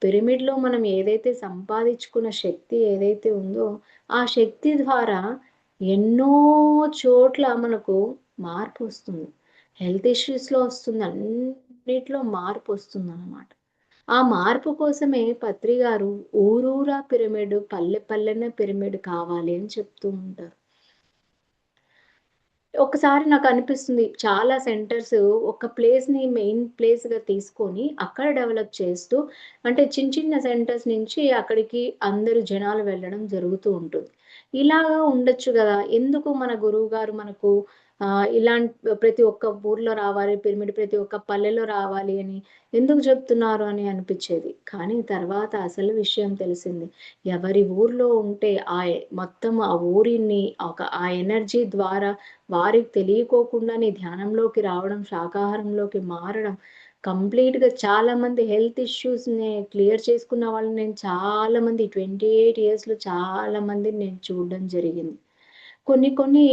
పిరమిడ్‌లో మనం ఏదైతే సంపాదించుకున్న శక్తి ఏదైతే ఉందో, ఆ శక్తి ద్వారా ఎన్నో చోట్ల మనకు మార్పొస్తుంది. హెల్త్ ఇష్యూస్‌లో వస్తుంది. అన్నిట్లో మార్పొస్తుందనమాట. ఆ మార్పు కోసమే పత్రి గారు ఊరూరా పిరమిడ్, పల్లె పల్లెన పిరమిడ్ కావాలి అని చెప్తూ ఉంటారు. ఒకసారి నాకనిపిస్తుంది, చాలా సెంటర్స్ ఒక ప్లేస్‌ని మెయిన్ ప్లేస్‌గా తీసుకొని, అక్కడ డెవలప్ చేస్తూ అంటే చిన్న చిన్న సెంటర్స్ నుంచి అక్కడికి అందరూ జనాలు వెళ్ళడం జరుగుతూ ఉంటుంది. ఇలాగా ఉండొచ్చు గదా! ఎందుకు మన గురువుగారు మనకు ప్రతి ఒక్క ఊర్లో రావాలి పిరమిడ్, ప్రతి ఒక్క పల్లెలో రావాలి అని ఎందుకు చెప్తున్నారు అని అనిపిచ్చేది. కానీ తర్వాత అసలు విషయం తెలిసింది. ఎవరి ఊర్లో ఉంటే మొత్తం ఆ ఊరిని ఆ ఎనర్జీ ద్వారా వారికి తెలియకోకుండానే ధ్యానంలోకి రావడం, శాకాహారంలోకి మారడం, కంప్లీట్‌గా చాలామంది హెల్త్ ఇష్యూస్‌ని క్లియర్ చేసుకున్న వాళ్ళని నేను చాలామంది 28 ఇయర్స్‌లో చాలా మందిని నేను చూడడం జరిగింది. కొన్ని కొన్ని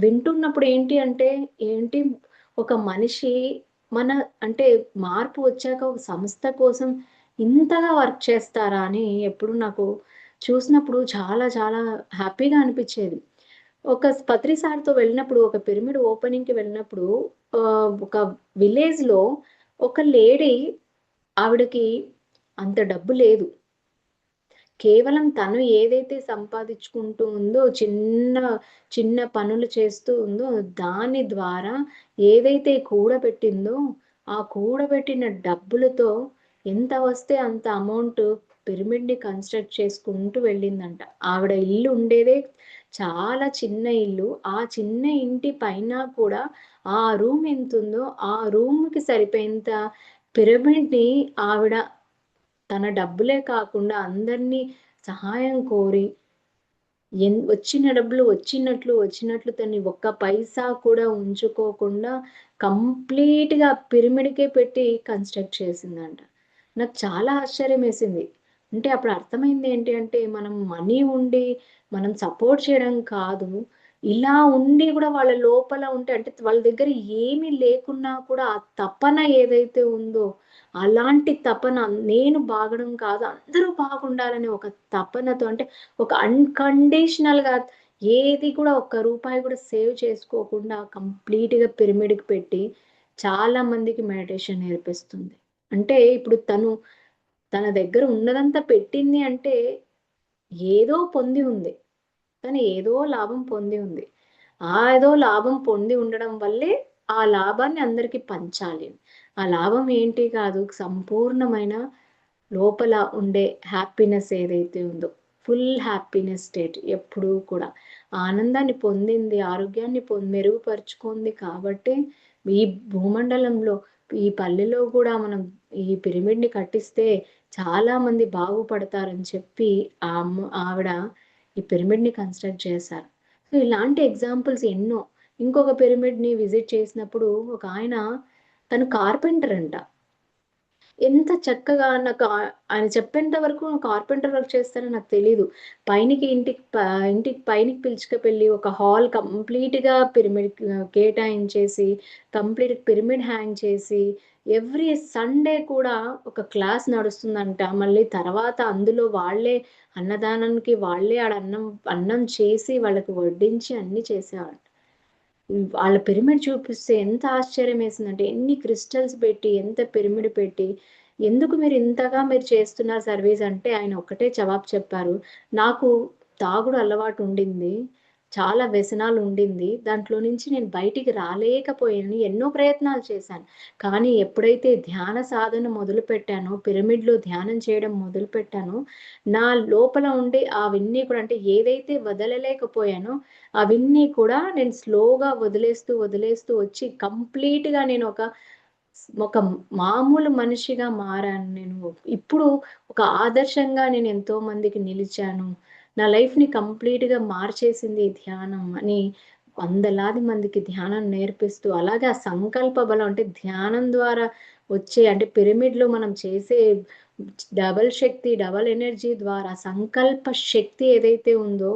వింటున్నప్పుడు ఏంటి అంటే, ఏంటి ఒక మనిషి మన అంటే మార్పు వచ్చాక ఒక సంస్థ కోసం ఇంతగా వర్క్ చేస్తారా అని ఎప్పుడు నాకు చూసినప్పుడు చాలా చాలా హ్యాపీగా అనిపిచ్చేది. పత్రి సార్‌తో వెళ్ళినప్పుడు ఒక పిరమిడ్ ఓపెనింగ్‌కి వెళ్ళినప్పుడు ఒక విలేజ్‌లో ఒక లేడీ ఆవిడకి అంత డబ్బు లేదు. కేవలం తను ఏదైతే సంపాదించుకుంటూ ఉందో, చిన్న పనులు చేస్తూ ఉందో, దాని ద్వారా ఏదైతే కూడబెట్టిందో, ఆ కూడబెట్టిన డబ్బులతో ఎంత వస్తే అంత అమౌంట్ పిరమిడ్‌ని కన్‌స్ట్రక్ట్ చేసుకుంటూ వెళ్ళిందంట. ఆవిడ ఇల్లు ఉండేదే చాలా చిన్న ఇల్లు. ఆ చిన్న ఇంటి పైన కూడా ఆ రూమ్ ఎంతుందో, ఆ రూమ్‌కి సరిపోయేంత పిరమిడ్‌ని ఆవిడ తన డబ్బులే కాకుండా అందరిని సహాయం కోరి వచ్చిన డబ్బులు వచ్చినట్లు తను ఒక్క పైసా కూడా ఉంచుకోకుండా కంప్లీట్‌గా పిరమిడ్‌కే పెట్టి కన్‌స్ట్రక్ట్ చేసిందంట. నాకు చాలా ఆశ్చర్యమేసింది. అంటే అప్పుడు అర్థమైంది ఏంటి అంటే, మనం మనీ ఉండి మనం సపోర్ట్ చేయడం కాదు. ఇలా ఉండి గూడా వాళ్ళ లోపల ఉంటే అంటే వాళ్ళ దగ్గర ఏమీ లేకున్నా కూడా ఆ తపన ఏదైతే ఉందో, అలాంటి తపన నేను బాగడం కాదు అందరూ బాగుండాలనే ఒక తపనతో అంటే ఒక అన్‌కండీషనల్‌గా ఏది కూడా ఒక్క రూపాయి కూడా సేవ్ చేసుకోకుండా కంప్లీట్‌గా పిరమిడ్‌కి పెట్టి చాలా మందికి మెడిటేషన్ నేర్పిస్తుంది. అంటే ఇప్పుడు తన దగ్గర ఉన్నదంతా పెట్టింది అంటే ఏదో పొంది ఉంది. తను ఏదో లాభం పొంది ఉంది. ఏదో లాభం పొంది ఉండడం వల్లే ఆ లాభాన్ని అందరికి పంచాలి. ఆ లాభం ఏంటి కాదు సంపూర్ణమైన లోపల ఉండే హ్యాపీనెస్ ఏదైతే ఉందో, ఫుల్ హ్యాపీనెస్ స్టేట్ ఎప్పుడూ కూడా ఆనందాన్ని పొందింది, ఆరోగ్యాన్ని మెరుగుపరుచుకుంది కాబట్టి ఈ భూమండలంలో, ఈ పల్లెలో కూడా మనం ఈ పిరమిడ్‌ని కట్టిస్తే చాలామంది బాగుపడతారని చెప్పి ఆవిడ ఈ పిరమిడ్‌ని కన్‌స్ట్రక్ట్ చేశారు. సో, ఇలాంటి ఎగ్జాంపుల్స్ ఎన్నో. ఇంకొక పిరమిడ్‌ని విజిట్ చేసినప్పుడు ఒకాయన తను కార్పెంటర్ అంట. ఎంత చక్కగా ఆయన చెప్పేంత వరకు కార్పెంటర్ వర్క్ చేస్తారో నాకు తెలీదు. పైనకి ఇంటికి పైనకి పిలుచుకువెళ్ళి ఒక హాల్ కంప్లీట్‌గా పిరమిడ్ కేటాయించేసి, కంప్లీట్ పిరమిడ్ హ్యాంగ్ చేసి, ఎవ్రీ సండే కూడా ఒక క్లాస్ నడుస్తుందంట. మళ్ళీ తర్వాత అందులో వాళ్ళే అన్నదానానికి వాళ్ళే ఆడ అన్నం చేసి వాళ్ళకి వడ్డించి అన్నీ చేసేవాళ్ళు. వాళ్ళ పిరమిడ్ చూపిస్తే ఎంత ఆశ్చర్యమేసిందంటే, ఎన్ని క్రిస్టల్స్ పెట్టి, ఎంత పిరమిడ్ పెట్టి, ఎందుకు మీరు ఇంతగా చేస్తున్నారు సర్వీస్ అంటే, ఆయన ఒక్కటే జవాబు చెప్పారు. నాకు తాగుడు అలవాటు ఉండింది. చాలా వ్యసనాలు ఉండింది. దాంట్లో నుంచి నేను బయటికి రాలేకపోయాను. ఎన్నో ప్రయత్నాలు చేశాను. కానీ ఎప్పుడైతే ధ్యాన సాధన మొదలుపెట్టానో, పిరమిడ్‌లో ధ్యానం చేయడం మొదలుపెట్టానో, నా లోపల ఉండే అవన్నీ కూడా అంటే ఏదైతే వదలలేకపోయానో అవన్నీ కూడా నేను స్లోగా వదిలేస్తూ వచ్చి కంప్లీట్‌గా నేను ఒక మామూలు మనిషిగా మారాను నేను. ఇప్పుడు ఒక ఆదర్శంగా నేను ఎంతో మందికి నిలిచాను. నా లైఫ్‌ని కంప్లీట్‌గా మార్చేసింది ఈ ధ్యానం అని వందలాది మందికి ధ్యానం నేర్పిస్తూ, అలాగే ఆ సంకల్ప బలం అంటే ధ్యానం ద్వారా వచ్చే అంటే పిరమిడ్‌లో మనం చేసే డబుల్ శక్తి, డబుల్ ఎనర్జీ ద్వారా సంకల్ప శక్తి ఏదైతే ఉందో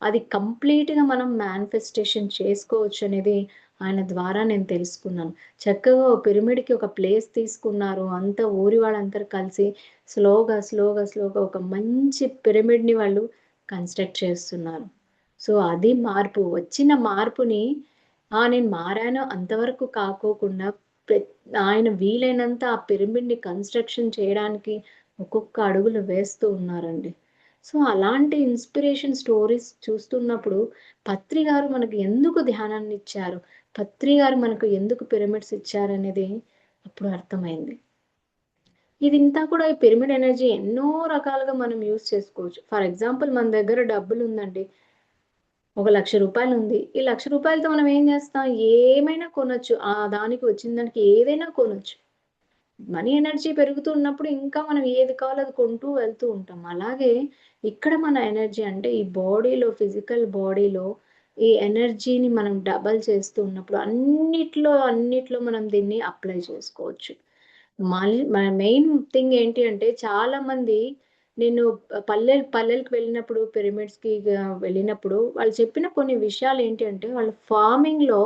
అది కంప్లీట్‌గా మనం మేనిఫెస్టేషన్ చేసుకోవచ్చనేది ఆయన ద్వారా నేను తెలుసుకున్నాను. చక్కగా ఓ పిరమిడ్‌కి ఒక ప్లేస్ తీసుకున్నారు. అంతా ఊరి వాళ్ళందరూ కలిసి స్లోగా ఒక మంచి పిరమిడ్‌ని వాళ్ళు కన్‌స్ట్రక్ట్ చేస్తున్నారు. సో, అది మార్పు. వచ్చిన మార్పుని నేను మారాను అంతవరకు కాకోకుండా ప్రత్ ఆయన వీలైనంత ఆ పిరమిడ్‌ని కన్‌స్ట్రక్షన్ చేయడానికి ఒక్కొక్క అడుగులు వేస్తూ ఉన్నారండి. సో, అలాంటి ఇన్‌స్పిరేషన్ స్టోరీస్ చూస్తున్నప్పుడు పత్రి గారు మనకు ఎందుకు ధ్యానాన్నిచ్చారు? పత్రి గారు మనకు ఎందుకు పిరమిడ్స్ ఇచ్చారనేది అప్పుడు అర్థమైంది. ఇదింతా కూడా ఈ పిరమిడ్ ఎనర్జీ ఎన్నో రకాలుగా మనం యూజ్ చేసుకోవచ్చు. ఫర్ ఎగ్జాంపుల్ మన దగ్గర డబ్బులుందండి. ఒక రూ. 1,00,000 ఉంది. ఈ రూ. 1,00,000తో మనం ఏం చేస్తాం? ఏమైనా కొనొచ్చు. దానికి వచ్చిన దానికి ఏదైనా కొనొచ్చు. మనీ ఎనర్జీ పెరుగుతూ ఉన్నప్పుడు ఇంకా మనం ఏది కావాలో అది కొంటూ వెళ్తూ ఉంటాం. అలాగే ఇక్కడ మన ఎనర్జీ అంటే ఈ బాడీలో ఫిజికల్ బాడీలో ఈ ఎనర్జీని మనం డబల్ చేస్తూ ఉన్నప్పుడు అన్నిట్లో మనం దీన్ని అప్లై చేసుకోవచ్చు. మన మెయిన్ థింగ్ ఏంటి అంటే చాలామంది నేను పల్లెలకు వెళ్ళినప్పుడు పిరమిడ్స్‌కి వెళ్ళినప్పుడు వాళ్ళు చెప్పిన కొన్ని విషయాలు ఏంటి అంటే వాళ్ళు ఫార్మింగ్‌లో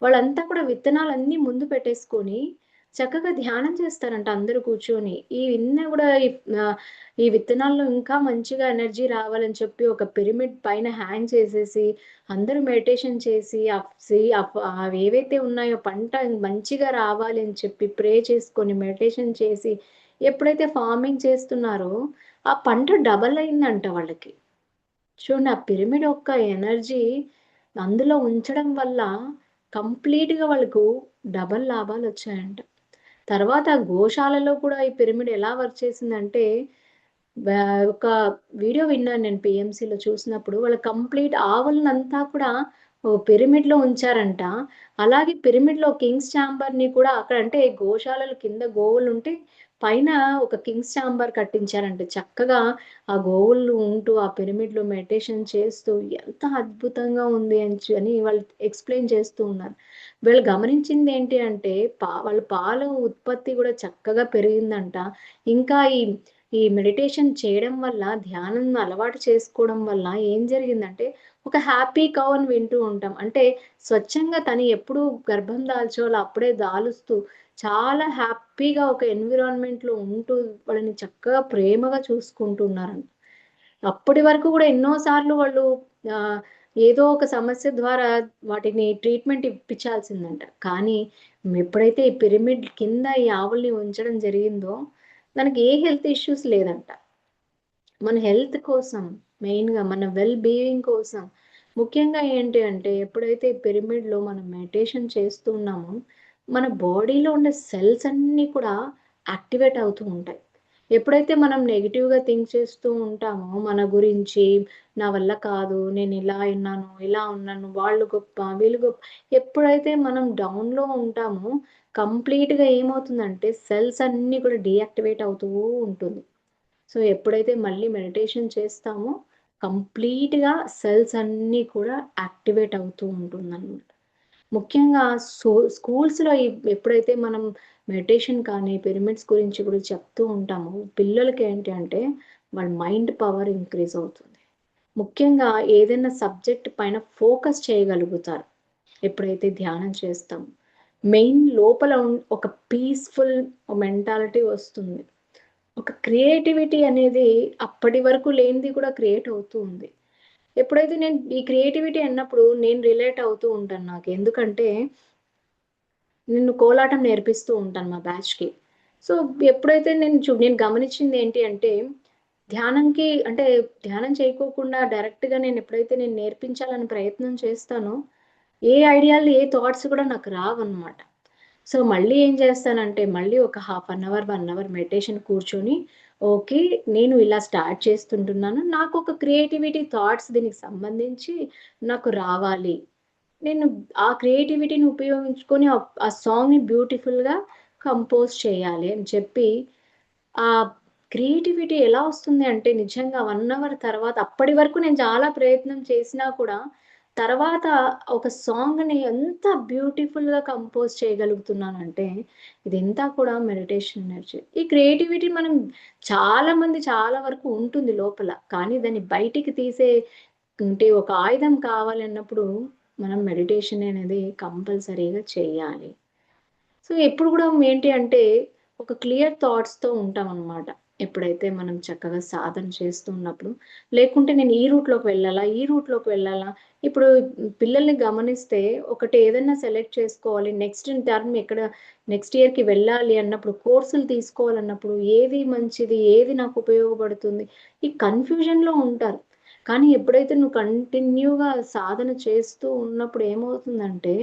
వాళ్ళంతా కూడా విత్తనాలన్నీ ముందు పెట్టేసుకొని చక్కగా ధ్యానం చేస్తారంట అందరూ కూర్చొని. ఆహ్, ఈ విత్తనాల్లో ఇంకా మంచిగా ఎనర్జీ రావాలని చెప్పి ఒక పిరమిడ్ పైన హ్యాంగ్ చేసేసి, అందరూ మెడిటేషన్ చేసి, అవేవైతే ఉన్నాయో పంట మంచిగా రావాలి అని చెప్పి ప్రే చేసుకొని, మెడిటేషన్ చేసి, ఎప్పుడైతే ఫార్మింగ్ చేస్తున్నారో, ఆ పంట డబల్ అయిందంట వాళ్ళకి. చూడండి ఆ పిరమిడ్ యొక్క ఎనర్జీ అందులో ఉంచడం వల్ల కంప్లీట్‌గా వాళ్ళకు డబల్ లాభాలొచ్చాయంట. తర్వాత గోశాలలో కూడా ఈ పిరమిడ్ ఎలా వర్క్ చేసిందంటే, ఒక వీడియో విన్నాను నేను పీఎంసీలో చూసినప్పుడు. వాళ్ళు కంప్లీట్ ఆవులనంతా కూడా పిరమిడ్‌లో ఉంచారంట. అలాగే పిరమిడ్‌లో కింగ్స్ చాంబర్‌ని కూడా అక్కడ అంటే గోశాలల కింద గోవులుంటే, పైన ఒక కింగ్స్ చాంబర్ కట్టించారంట. చక్కగా ఆ గోవులు ఉంటూ ఆ పిరమిడ్‌లో మెడిటేషన్ చేస్తూ ఎంత అద్భుతంగా ఉంది అని వాళ్ళు ఎక్స్‌ప్లెయిన్ చేస్తూ ఉన్నారు. వీళ్ళు గమనించిందేంటి అంటే, వాళ్ళ పాల ఉత్పత్తి గూడా చక్కగా పెరిగిందంట. ఇంకా ఈ మెడిటేషన్ చేయడం వల్ల, ధ్యానం అలవాటు చేసుకోవడం వల్ల ఏం జరిగిందంటే, ఒక హ్యాపీ కౌ అని వింటూ ఉంటాం. అంటే స్వచ్ఛంగా తను ఎప్పుడు గర్భం దాల్చాలో అప్పుడే దాలుస్తూ, చాలా హ్యాపీగా ఒక ఎన్విరాన్మెంట్‌లో ఉంటూ, వాళ్ళని చక్కగా ప్రేమగా చూసుకుంటున్నారంట. అప్పటి వరకు గూడా ఎన్నో సార్లు వాళ్ళు ఆహ్, ఏదో ఒక సమస్య ద్వారా వాటిని ట్రీట్‌మెంట్ ఇప్పించాల్సిందంట. కానీ ఎప్పుడైతే ఈ పిరమిడ్ కింద ఈ ఆవుల్ని ఉంచడం జరిగిందో, దానికి ఏ హెల్త్ ఇష్యూస్ లేదంట. మన హెల్త్ కోసం మెయిన్‌గా మన వెల్ బీయింగ్ కోసం ముఖ్యంగా ఏంటి అంటే ఎప్పుడైతే ఈ పిరమిడ్‌లో మనం మెడిటేషన్ చేస్తూ ఉన్నామో, మన బాడీలో ఉండే సెల్స్ అన్నీ కూడా యాక్టివేట్ అవుతూ ఉంటాయి. ఎప్పుడైతే మనం నెగెటివ్‌గా థింక్ చేస్తూ ఉంటామో మన గురించి, నా వల్ల కాదు, నేను ఇలా ఉన్నాను, ఇలా ఉన్నాను, వాళ్ళు గొప్ప, వీళ్ళు గొప్ప ఎప్పుడైతే మనం డౌన్‌లో ఉంటామో కంప్లీట్‌గా ఏమవుతుందంటే సెల్స్ అన్నీ కూడా డీయాక్టివేట్ అవుతూ ఉంటుంది. సో, ఎప్పుడైతే మళ్ళీ మెడిటేషన్ చేస్తామో కంప్లీట్‌గా సెల్స్ అన్నీ కూడా యాక్టివేట్ అవుతూ ఉంటుందనమాట. ముఖ్యంగా స్కూల్స్‌లో ఎప్పుడైతే మనం మెడిటేషన్ కానీ, పిరమిడ్స్ గురించి కూడా చెప్తూ ఉంటామో, పిల్లలకేంటి అంటే వాళ్ళ మైండ్ పవర్ ఇంక్రీజ్ అవుతుంది. ముఖ్యంగా ఏదైనా సబ్జెక్ట్ పైన ఫోకస్ చేయగలుగుతారు. ఎప్పుడైతే ధ్యానం చేస్తామో. మెయిన్ లోపల ఒక పీస్‌ఫుల్ మెంటాలిటీ వస్తుంది. ఒక క్రియేటివిటీ అనేది అప్పటి వరకు లేనిది కూడా క్రియేట్ అవుతూ ఉంది. ఎప్పుడైతే నేను ఈ క్రియేటివిటీ అన్నప్పుడు నేను రిలేట్ అవుతూ ఉంటాను నాకు. ఎందుకంటే నేను కోలాటం నేర్పిస్తూ ఉంటాను మా బ్యాచ్‌కి. సో, ఎప్పుడైతే నేను గమనించింది ఏంటి అంటే, ధ్యానంకి అంటే ధ్యానం చేయకోకుండా డైరెక్ట్‌గా నేను నేర్పించాలని ప్రయత్నం చేస్తానో, ఏ ఐడియాలు, ఏ థాట్స్ కూడా నాకు రావన్నమాట. సో, మళ్ళీ ఏం చేస్తానంటే, మళ్ళీ ఒక half an hour, 1 hour meditation కూర్చొని, ఓకే. నేను ఇలా స్టార్ట్ చేస్తుంటున్నాను. నాకొక క్రియేటివిటీ థాట్స్ దీనికి సంబంధించి నాకు రావాలి. నేను ఆ క్రియేటివిటీని ఉపయోగించుకొని ఆ సాంగ్‌ని బ్యూటిఫుల్‌గా కంపోజ్ చేయాలి అని చెప్పి, ఆ క్రియేటివిటీ ఎలా వస్తుంది అంటే నిజంగా 1 అవర్ తర్వాత అప్పటి వరకు నేను చాలా ప్రయత్నం చేసినా కూడా, తర్వాత ఒక సాంగ్‌ని ఎంత బ్యూటిఫుల్‌గా కంపోజ్ చేయగలుగుతున్నానంటే, ఇదంతా కూడా మెడిటేషన్ ఎనర్జీ. ఈ క్రియేటివిటీ మనం చాలా వరకు ఉంటుంది లోపల. కానీ దాన్ని బయటికి తీసే అంటే ఒక ఆయుధం కావాలన్నప్పుడు మనం మెడిటేషన్ అనేది కంపల్సరీగా చేయాలి. సో, ఎప్పుడు గూడా ఏంటి అంటే, ఒక క్లియర్ థాట్స్‌తో ఉంటామనమాట. ఎప్పుడైతే మనం చక్కగా సాధన చేస్తున్నప్పుడు, లేకుంటే నేను ఈ రూట్‌లోకి వెళ్ళాలా? ఈ రూట్‌లోకి వెళ్ళాలా? ఇప్పుడు పిల్లల్ని గమనిస్తే ఒకటి ఏదన్నా సెలెక్ట్ చేసుకోవాలి. నెక్స్ట్ ఇయర్‌కి వెళ్ళాలి అన్నప్పుడు, కోర్సులు తీసుకోవాలన్నప్పుడు ఏది మంచిది? ఏది నాకు ఉపయోగపడుతుంది? ఈ కన్‌ఫ్యూజన్‌లో ఉంటారు. కానీ ఎప్పుడైతే నువ్వు కంటిన్యూగా సాధన చేస్తూ ఉన్నప్పుడు ఏమవుతుందంటే,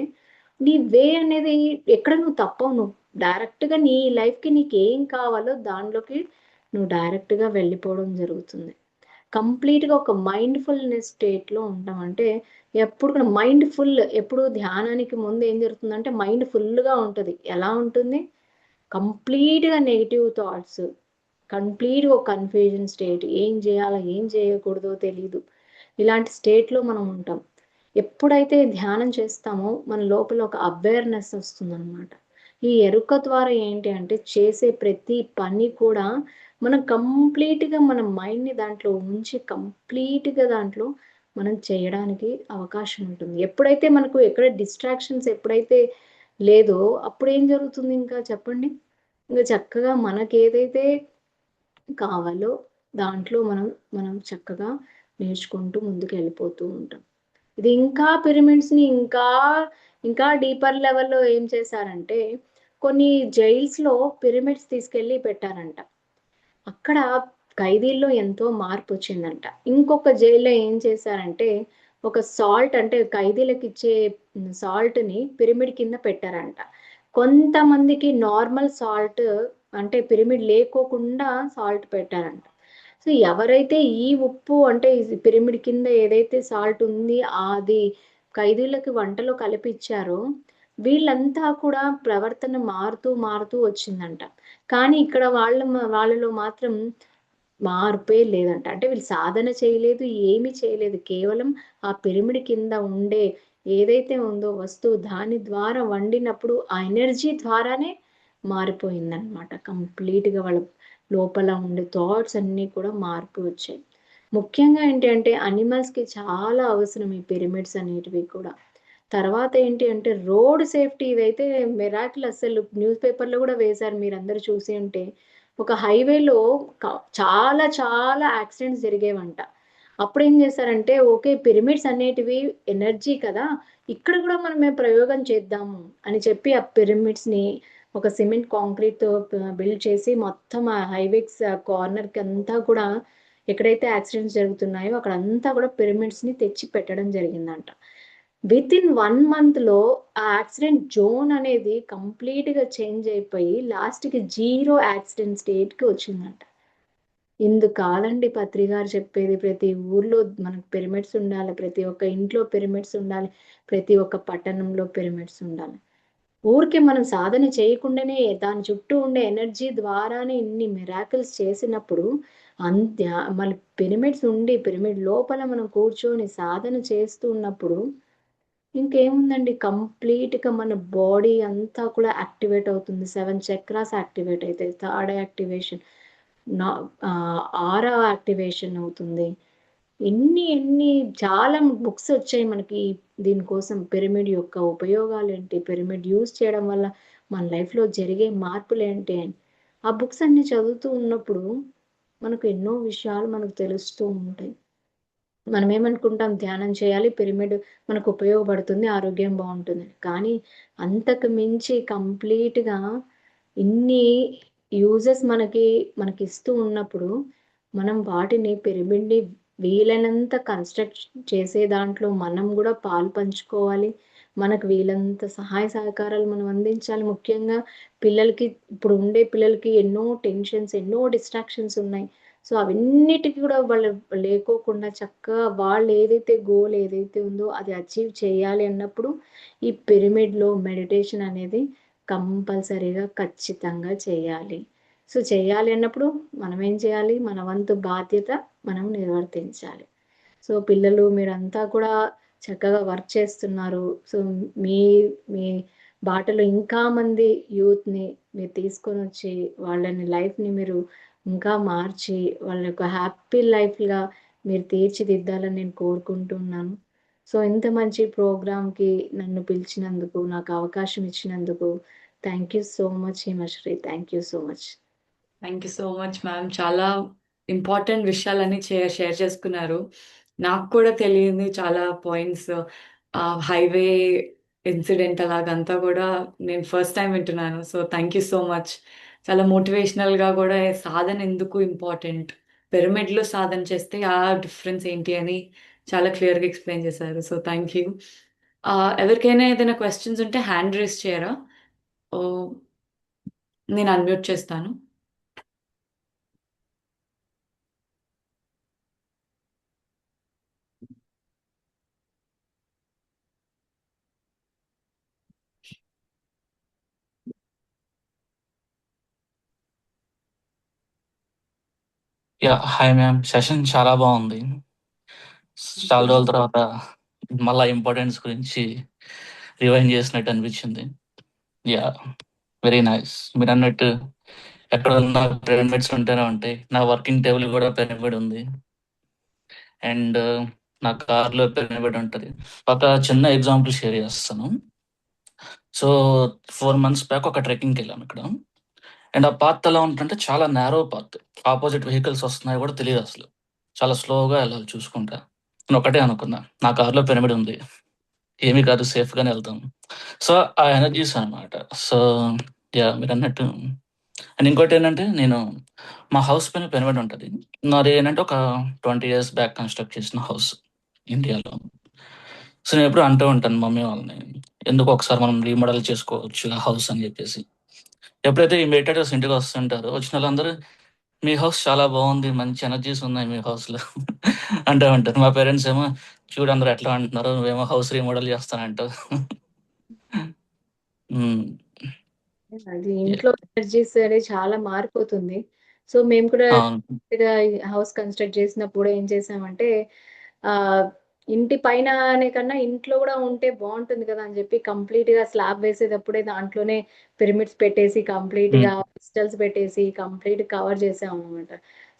నీ వే అనేది ఎక్కడ నువ్వు తప్పవు. నువ్వు డైరెక్ట్‌గా నీ లైఫ్‌కి నీకేం కావాలో దానిలోకి నువ్వు డైరెక్ట్‌గా వెళ్ళిపోవడం జరుగుతుంది. కంప్లీట్‌గా ఒక మైండ్‌ఫుల్‌నెస్ స్టేట్‌లో ఉంటాం. అంటే ఎప్పుడు కూడా ఎప్పుడు ధ్యానానికి ముందు ఏం జరుగుతుందంటే మైండ్ ఫుల్‌గా ఉంటది. ఎలా ఉంటుంది? కంప్లీట్‌గా నెగెటివ్ థాట్స్. కంప్లీట్‌గా ఒక కన్‌ఫ్యూజన్ స్టేట్. ఏం జేయాలో, ఏం జేయకూడదో తెలీదు. ఇలాంటి స్టేట్‌లో మనం ఉంటాం. ఎప్పుడైతే ధ్యానం చేస్తామో మన లోపల ఒక అవేర్‌నెస్ వస్తుందనమాట. ఈ ఎరుక ద్వారా ఏంటి అంటే చేసే ప్రతి పని కూడా మనం కంప్లీట్‌గా మన మైండ్‌ని దాంట్లో ఉంచి కంప్లీట్‌గా దాంట్లో మనం చేయడానికి అవకాశం ఉంటుంది. ఎప్పుడైతే మనకు ఎక్కడ డిస్ట్రాక్షన్స్ ఎప్పుడైతే లేదో అప్పుడేం జరుగుతుంది ఇంకా చెప్పండి? ఇంక చక్కగా మనకేదైతే కావాలో దాంట్లో మనం చక్కగా నేర్చుకుంటూ ముందుకెళ్ళిపోతూ ఉంటాం. ఇది ఇంకా పిరమిడ్స్‌ని ఇంకా డీపర్ లెవెల్‌లో ఏం చేశారంటే, కొన్ని జైల్స్‌లో పిరమిడ్స్ తీసుకెళ్ళి పెట్టారంట. అక్కడ ఖైదీల్లో ఎంతో మార్పొచ్చిందంట. ఇంకొక జైల్‌లో ఏం చేశారంటే, ఒక సాల్ట్ అంటే ఖైదీలకిచ్చే సాల్ట్‌ని పిరమిడ్ కింద పెట్టారంట. కొంతమందికి నార్మల్ సాల్ట్ అంటే పిరమిడ్ లేకోకుండా సాల్ట్ పెట్టారంట. సో, ఎవరైతే ఈ ఉప్పు అంటే ఈ పిరమిడ్ కింద ఏదైతే సాల్ట్ ఉంది అది ఖైదీలకి వంటలో కలిపిచ్చారో, వీళ్ళంతా కూడా ప్రవర్తన మారుతూ వచ్చిందంట. కానీ ఇక్కడ వాళ్ళలో మాత్రం మార్పే లేదంట. అంటే వీళ్ళు సాధన చేయలేదు, ఏమి చేయలేదు. కేవలం ఆ పిరమిడ్ కింద ఉండే ఏదైతే ఉందో వస్తువు దాని ద్వారా వండినప్పుడు ఆ ఎనర్జీ ద్వారానే మారిపోయిందనమాట. కంప్లీట్‌గా వాళ్ళ లోపల ఉండే థాట్స్ అన్నీ కూడా మార్పు వచ్చాయి. ముఖ్యంగా ఏంటి అంటే అనిమల్స్‌కి చాలా అవసరం ఈ పిరమిడ్స్ అనేటివి కూడా. తర్వాత ఏంటి అంటే రోడ్ సేఫ్టీ ఇదైతే మిరాకిల్ అసలు న్యూస్ పేపర్‌లో గూడా వేశారు మీరందరూ చూసి ఉంటే. ఒక హైవేలో క చాలా యాక్సిడెంట్స్ జరిగేవంట. అప్పుడేం చేశారంటే ఓకే. పిరమిడ్స్ అనేటివి ఎనర్జీ కదా! ఇక్కడ గూడా మేము ప్రయోగం చేద్దాము అని చెప్పి ఆ పిరమిడ్స్‌ని ఒక సిమెంట్ కాంక్రీట్‌తో బిల్డ్ చేసి మొత్తం ఆ హైవేస్ కార్నర్‌కంతా కూడా ఎక్కడైతే యాక్సిడెంట్స్ జరుగుతున్నాయో అక్కడంతా గూడా పిరమిడ్స్‌ని తెచ్చి పెట్టడం జరిగిందంట. వితిన్ 1 మంత్‌లో ఆ యాక్సిడెంట్ జోన్ అనేది కంప్లీట్‌గా చేంజ్ అయిపోయి లాస్ట్‌కి జీరో యాక్సిడెంట్ స్టేట్‌కి వచ్చిందంట. ఇందుకు కాదండి పత్రి గారు చెప్పేది. ప్రతి ఊర్లో మనకు పిరమిడ్స్ ఉండాలి. ప్రతి ఒక్క ఇంట్లో పిరమిడ్స్ ఉండాలి. ప్రతి ఒక్క పట్టణంలో పిరమిడ్స్ ఉండాలి. ఊరికే మనం సాధన చేయకుండానే దాని చుట్టూ ఉండే ఎనర్జీ ద్వారానే ఇన్ని మిరాకిల్స్ చేసినప్పుడు అంత్య మళ్ళీ పిరమిడ్స్ ఉండి పిరమిడ్ లోపల మనం కూర్చొని సాధన చేస్తూ ఉన్నప్పుడు ఇంకేముందండి, కంప్లీట్‌గా మన బాడీ అంతా కూడా యాక్టివేట్ అవుతుంది. 7 చక్రాస్ యాక్టివేట్ అయితాయి. థర్డ్ యాక్టివేషన్ నా ఆరా యాక్టివేషన్ అవుతుంది. ఎన్ని చాలా బుక్స్ వచ్చాయి మనకి దీనికోసం. పిరమిడ్ యొక్క ఉపయోగాలేంటి? పిరమిడ్ యూజ్ చేయడం వల్ల మన లైఫ్‌లో జరిగే మార్పులేంటి అని. ఆ బుక్స్ అన్నీ చదువుతూ ఉన్నప్పుడు మనకు ఎన్నో విషయాలు మనకు తెలుస్తూ ఉంటాయి. మనమేమనుకుంటాం, ధ్యానం చేయాలి, పిరమిడ్ మనకు ఉపయోగపడుతుంది, ఆరోగ్యం బావుంటుందని. కానీ అంతకు మించి కంప్లీట్‌గా ఇన్ని యూజెస్ మనకిస్తూ ఉన్నప్పుడు, మనం వాటిని పిరమిడ్‌ని వీలైనంత కన్‌స్ట్రక్ట్ చేసే దాంట్లో మనం గూడా పాలు పంచుకోవాలి. మనకు వీలంత సహాయ సహకారాలు మనం అందించాలి. ముఖ్యంగా పిల్లలకి, ఇప్పుడు ఉండే పిల్లలకి ఎన్నో టెన్షన్స్, ఎన్నో డిస్ట్రాక్షన్స్ ఉన్నాయి. సో, అవన్నిటికి కూడా వాళ్ళు లేకోకుండా చక్కగా వాళ్ళేదైతే గోల్ ఏదైతే ఉందో అది అచీవ్ చేయాలి అన్నప్పుడు, ఈ పిరమిడ్‌లో మెడిటేషన్ అనేది కంపల్సరీగా ఖచ్చితంగా చేయాలి. సో, చేయాలి అన్నప్పుడు మనమేం చేయాలి? మన వంతు బాధ్యత మనం నిర్వర్తించాలి. సో, పిల్లలు మీరంతా కూడా చక్కగా వర్క్ చేస్తున్నారు. సో, మీ మీ బాటలో ఇంకా మంది యూత్‌ని మీరు తీసుకొనొచ్చి, వాళ్ళని లైఫ్‌ని మీరు ఇంకా మార్చి, వాళ్ళ యొక్క హ్యాపీ లైఫ్‌గా మీరు తీర్చిదిద్దాలని నేను కోరుకుంటున్నాను. సో, ఇంత మంచి ప్రోగ్రామ్‌కి నన్ను పిలిచినందుకు, నాకు అవకాశం ఇచ్చినందుకు thank you so much Himasri. Thank you so much. Thank you so much ma'am. చాలా ఇంపార్టెంట్ విషయాలన్నీ షేర్ చేసుకున్నారు. నాకు కూడా తెలియని చాలా పాయింట్స్, హైవే ఇన్సిడెంట్ అలాగంతా కూడా నేను ఫస్ట్ టైమ్ వింటున్నాను. So thank you so much. చాలా మోటివేషనల్‌గా కూడా సాధన ఎందుకు ఇంపార్టెంట్, పిరమిడ్‌లో సాధన చేస్తే ఆ డిఫరెన్స్ ఏంటి అని చాలా క్లియర్‌గా ఎక్స్‌ప్లెయిన్ చేశారు. So thank you. ఎవరికైనా ఏదైనా క్వెషన్స్ ఉంటే హ్యాండ్ రైజ్ చేయరా? ఓహ్! నేను అన్‌మ్యూట్ చేస్తాను. Hi ma'am. సెషన్ చాలా బాగుంది. చాలా రోజుల తర్వాత మళ్ళా ఇంపార్టెన్స్ గురించి రివైండ్ చేసినట్టు అనిపించింది. Yeah, very nice. మీరు అన్నట్టు ఎక్కడ ఉన్న పిరమిడ్స్ ఉంటూనే ఉంటాయి. నా వర్కింగ్ టేబుల్ కూడా పిరమిడ్ ఉంది, అండ్ నా కార్లో పిరమిడ్ ఉంటుంది. ఒక చిన్న ఎగ్జాంపుల్ షేర్ చేస్తాను. సో 4 months బ్యాక్ ఒక ట్రెక్కింగ్కి వెళ్ళాం ఇక్కడ, అండ్ ఆ పాత్ ఎలా ఉంటుందంటే చాలా నేరో పాత్. ఆపోజిట్ వెహికల్స్ వస్తున్నాయి కూడా తెలియదు అసలు. చాలా స్లోగా వెళ్ళాలి చూసుకుంటా. నేను ఒకటే అనుకున్నా, నా కార్లో పిరమిడ్ ఉంది, ఏమీ కాదు, సేఫ్గానే వెళ్తాం. సో ఆ ఎనర్జీస్ అనమాట. సో యా, మీరు అన్నట్టు. అండ్ ఇంకోటి ఏంటంటే, నేను మా హౌస్ పైన పిరమిడ్ ఉంటుంది. నాది ఏంటంటే ఒక 20 years బ్యాక్ కన్స్ట్రక్ట్ చేసిన హౌస్ ఇండియాలో. సో నేను ఎప్పుడు అంటూ ఉంటాను మమ్మీ వాళ్ళని, ఎందుకు ఒకసారి మనం రీమోడల్ చేసుకోవచ్చు ఆ హౌస్ అని చెప్పేసి. ఎప్పుడైతే ఈ మెడిటేటర్స్ ఇంటికి వస్తుంటారో వచ్చిన వాళ్ళందరూ, మీ హౌస్ చాలా బాగుంది, మంచి ఎనర్జీస్ ఉన్నాయి మీ హౌస్ లో అంటూ ఉంటారు. మా పేరెంట్స్ ఏమో, చూడు అందరూ ఎట్లా అంటున్నారు, నువ్వేమో హౌస్ రీమోడల్ చేస్తానంటావు. ఉమ్, అది yeah, ఇంట్లో ఎనర్జీస్ అనేది చాలా మారిపోతుంది. సో, మేము కూడా అవును. హౌస్ కన్‌స్ట్రక్ట్ చేసినప్పుడు ఏం చేసామంటే, ఆహ్, ఇంటి పైన అనే కన్నా ఇంట్లో గూడా ఉంటే బావుంటుంది కదా! అని చెప్పి కంప్లీట్‌గా స్లాబ్ వేసేటప్పుడే దాంట్లోనే పిరమిడ్స్ పెట్టేసి, కంప్లీట్‌గా ఉమ్, క్రిస్టల్స్ పెట్టేసి, కంప్లీట్ కవర్ చేసామనమాట.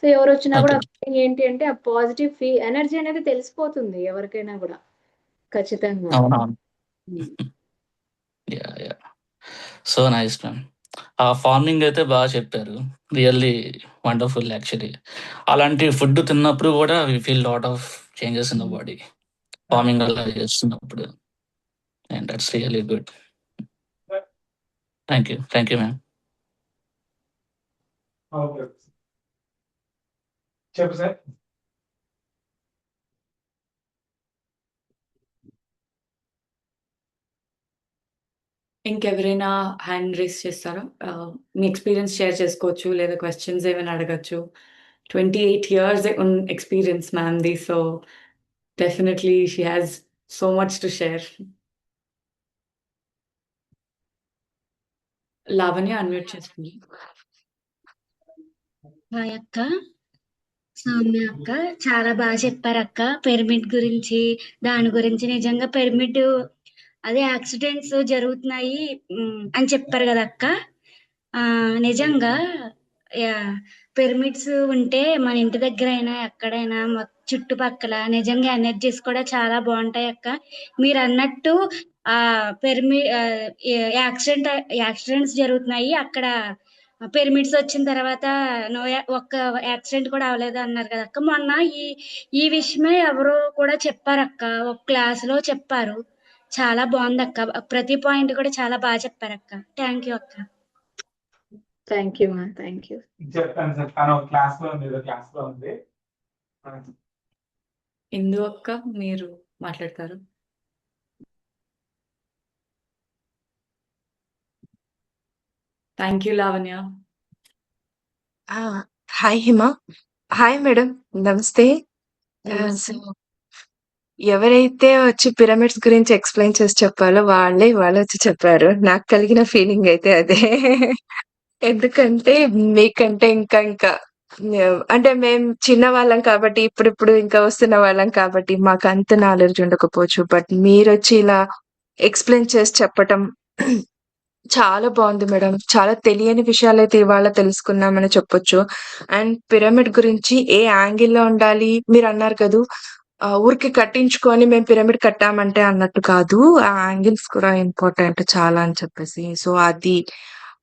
సో, ఎవరొచ్చినా ఓకే. గూడా ఏంటి అంటే, ఆ పాజిటివ్ ఎనర్జీ అనేది తెలిసిపోతుంది ఎవరికైనా గూడా. ఖచ్చితంగా. అవునవును. Hmm. Yeah, yeah. So nice ma'am. ఆ ఫార్మింగ్ అయితే బాగా చెప్పారు. Really wonderful actually. అలాంటి ఫుడ్ తిన్నప్పుడు కూడా we feel lot of changes in the hmm. Body. Farming అలా చేస్తున్నప్పుడు, and that's really good. Thank you ma'am. Okay. చెప్పు సార్. ఇంకెవరైనా హ్యాండ్ రైజ్ చేస్తారా? మీ ఎక్స్‌పీరియన్స్ షేర్ చేసుకోవచ్చు. లేదా క్వెషన్స్ ఏమైనా అడగొచ్చు. 28 years experience, ma'am. So definitely she has so much to share. Lavanya unmute చేసుకోండి. హాయ్ అక్క, సౌమ్య అక్క, చాలా బాగా చెప్పారు అక్క. పిరమిడ్ గురించి, దాని గురించి నిజంగా పిరమిడ్ అదే యాక్సిడెంట్స్ జరుగుతున్నాయి అని చెప్పారు కదా అక్క. నిజంగా పిరమిడ్స్ ఉంటే మన ఇంటి దగ్గర అయినా ఎక్కడైనా చుట్టుపక్కల నిజంగా ఎనర్జీస్ కూడా చాలా బాగుంటాయి అక్క. మీరు అన్నట్టు యాక్సిడెంట్స్ జరుగుతున్నాయి అక్కడ. పిరమిడ్స్ వచ్చిన తర్వాత ఒక్క యాక్సిడెంట్ కూడా అవ్వలేదు అన్నారు కదా అక్క. మొన్న ఈ విషయమే ఎవరో కూడా చెప్పారు అక్క, ఒక క్లాస్ లో చెప్పారు. చాలా బాగుంది అక్క, ప్రతి పాయింట్ కూడా చాలా బాగా చెప్పారు అక్క. థ్యాంక్ యూ అక్క. థ్యాంక్ యూ మా, థ్యాంక్ యూ. చెప్తాను క్లాస్ లో ఉంది. ఇందు అక్క మీరు మాట్లాడతారు. Thank you Lavanya. Hi Hima. Hi madam, నమస్తే. నమస్తే. సో ఎవరైతే వచ్చి పిరమిడ్స్ గురించి ఎక్స్ప్లెయిన్ చేసి చెప్పాలో వాళ్ళే వచ్చి చెప్పారు. నాకు కలిగిన ఫీలింగ్ అయితే అదే. ఎందుకంటే మీకంటే ఇంకా అంటే మేము చిన్న వాళ్ళం కాబట్టి, ఇప్పుడు ఇంకా వస్తున్న వాళ్ళం కాబట్టి మాకు అంత నాలెడ్జ్ ఉండకపోవచ్చు. బట్ మీరొచ్చి ఇలా ఎక్స్ప్లెయిన్ చేసి చెప్పటం చాలా బాగుంది మేడం. చాలా తెలియని విషయాలైతే ఇవాళ తెలుసుకున్నామని చెప్పొచ్చు. అండ్ పిరమిడ్ గురించి ఏ యాంగిల్లో ఉండాలి మీరు అన్నారు కదూ, ఊరికి కట్టించుకొని మేము పిరమిడ్ కట్టామంటే అన్నట్టు కాదు. ఆ యాంగిల్స్ కూడా ఇంపార్టెంట్ చాలా అని చెప్పేసి. సో అది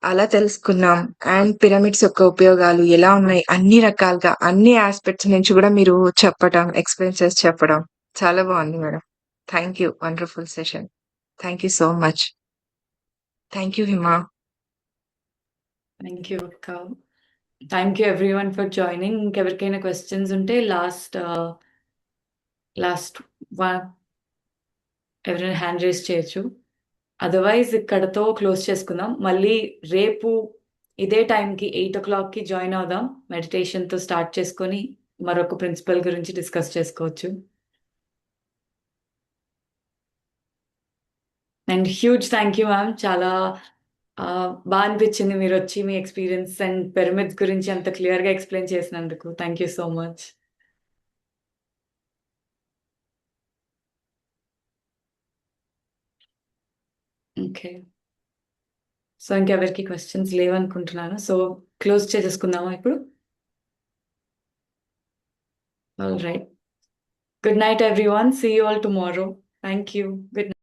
అలా తెలుసుకున్నాం. అండ్ పిరమిడ్స్ యొక్క ఉపయోగాలు ఎలా ఉన్నాయి అన్ని రకాలుగా, అన్ని ఆస్పెక్ట్స్ నుంచి కూడా మీరు చెప్పడం, ఎక్స్ప్లెయిన్ చేసి చెప్పడం చాలా బాగుంది madam. Thank you. Wonderful session. Thank you so much. Thank you Hima. Thank you అక్క. Thank you everyone for joining. ఇంకెవరికైనా క్వశ్చన్స్ ఉంటే లాస్ట్ ఎవరైనా హ్యాండ్ రేస్ చేయొచ్చు. అదర్వైజ్ ఇక్కడతో క్లోజ్ చేసుకుందాం. మళ్ళీ రేపు ఇదే టైంకి 8 o'clockకి జాయిన్ అవుదాం. మెడిటేషన్తో స్టార్ట్ చేసుకొని మరొక ప్రిన్సిపల్ గురించి డిస్కస్ చేసుకోవచ్చు. And huge thank you ma'am. చాలా బాగా అనిపించింది మీరు వచ్చి మీ ఎక్స్పీరియన్స్ అండ్ పిరమిడ్స్ గురించి అంత క్లియర్గా ఎక్స్ప్లెయిన్ చేసినందుకు. Thank you so much. Okay, so ఇంకెవరికి క్వశ్చన్స్ లేవనుకుంటున్నాను. సో క్లోజ్ చేసేసుకుందామా ఇప్పుడు? All right. Good night everyone. See you all tomorrow. Thank you. Good night.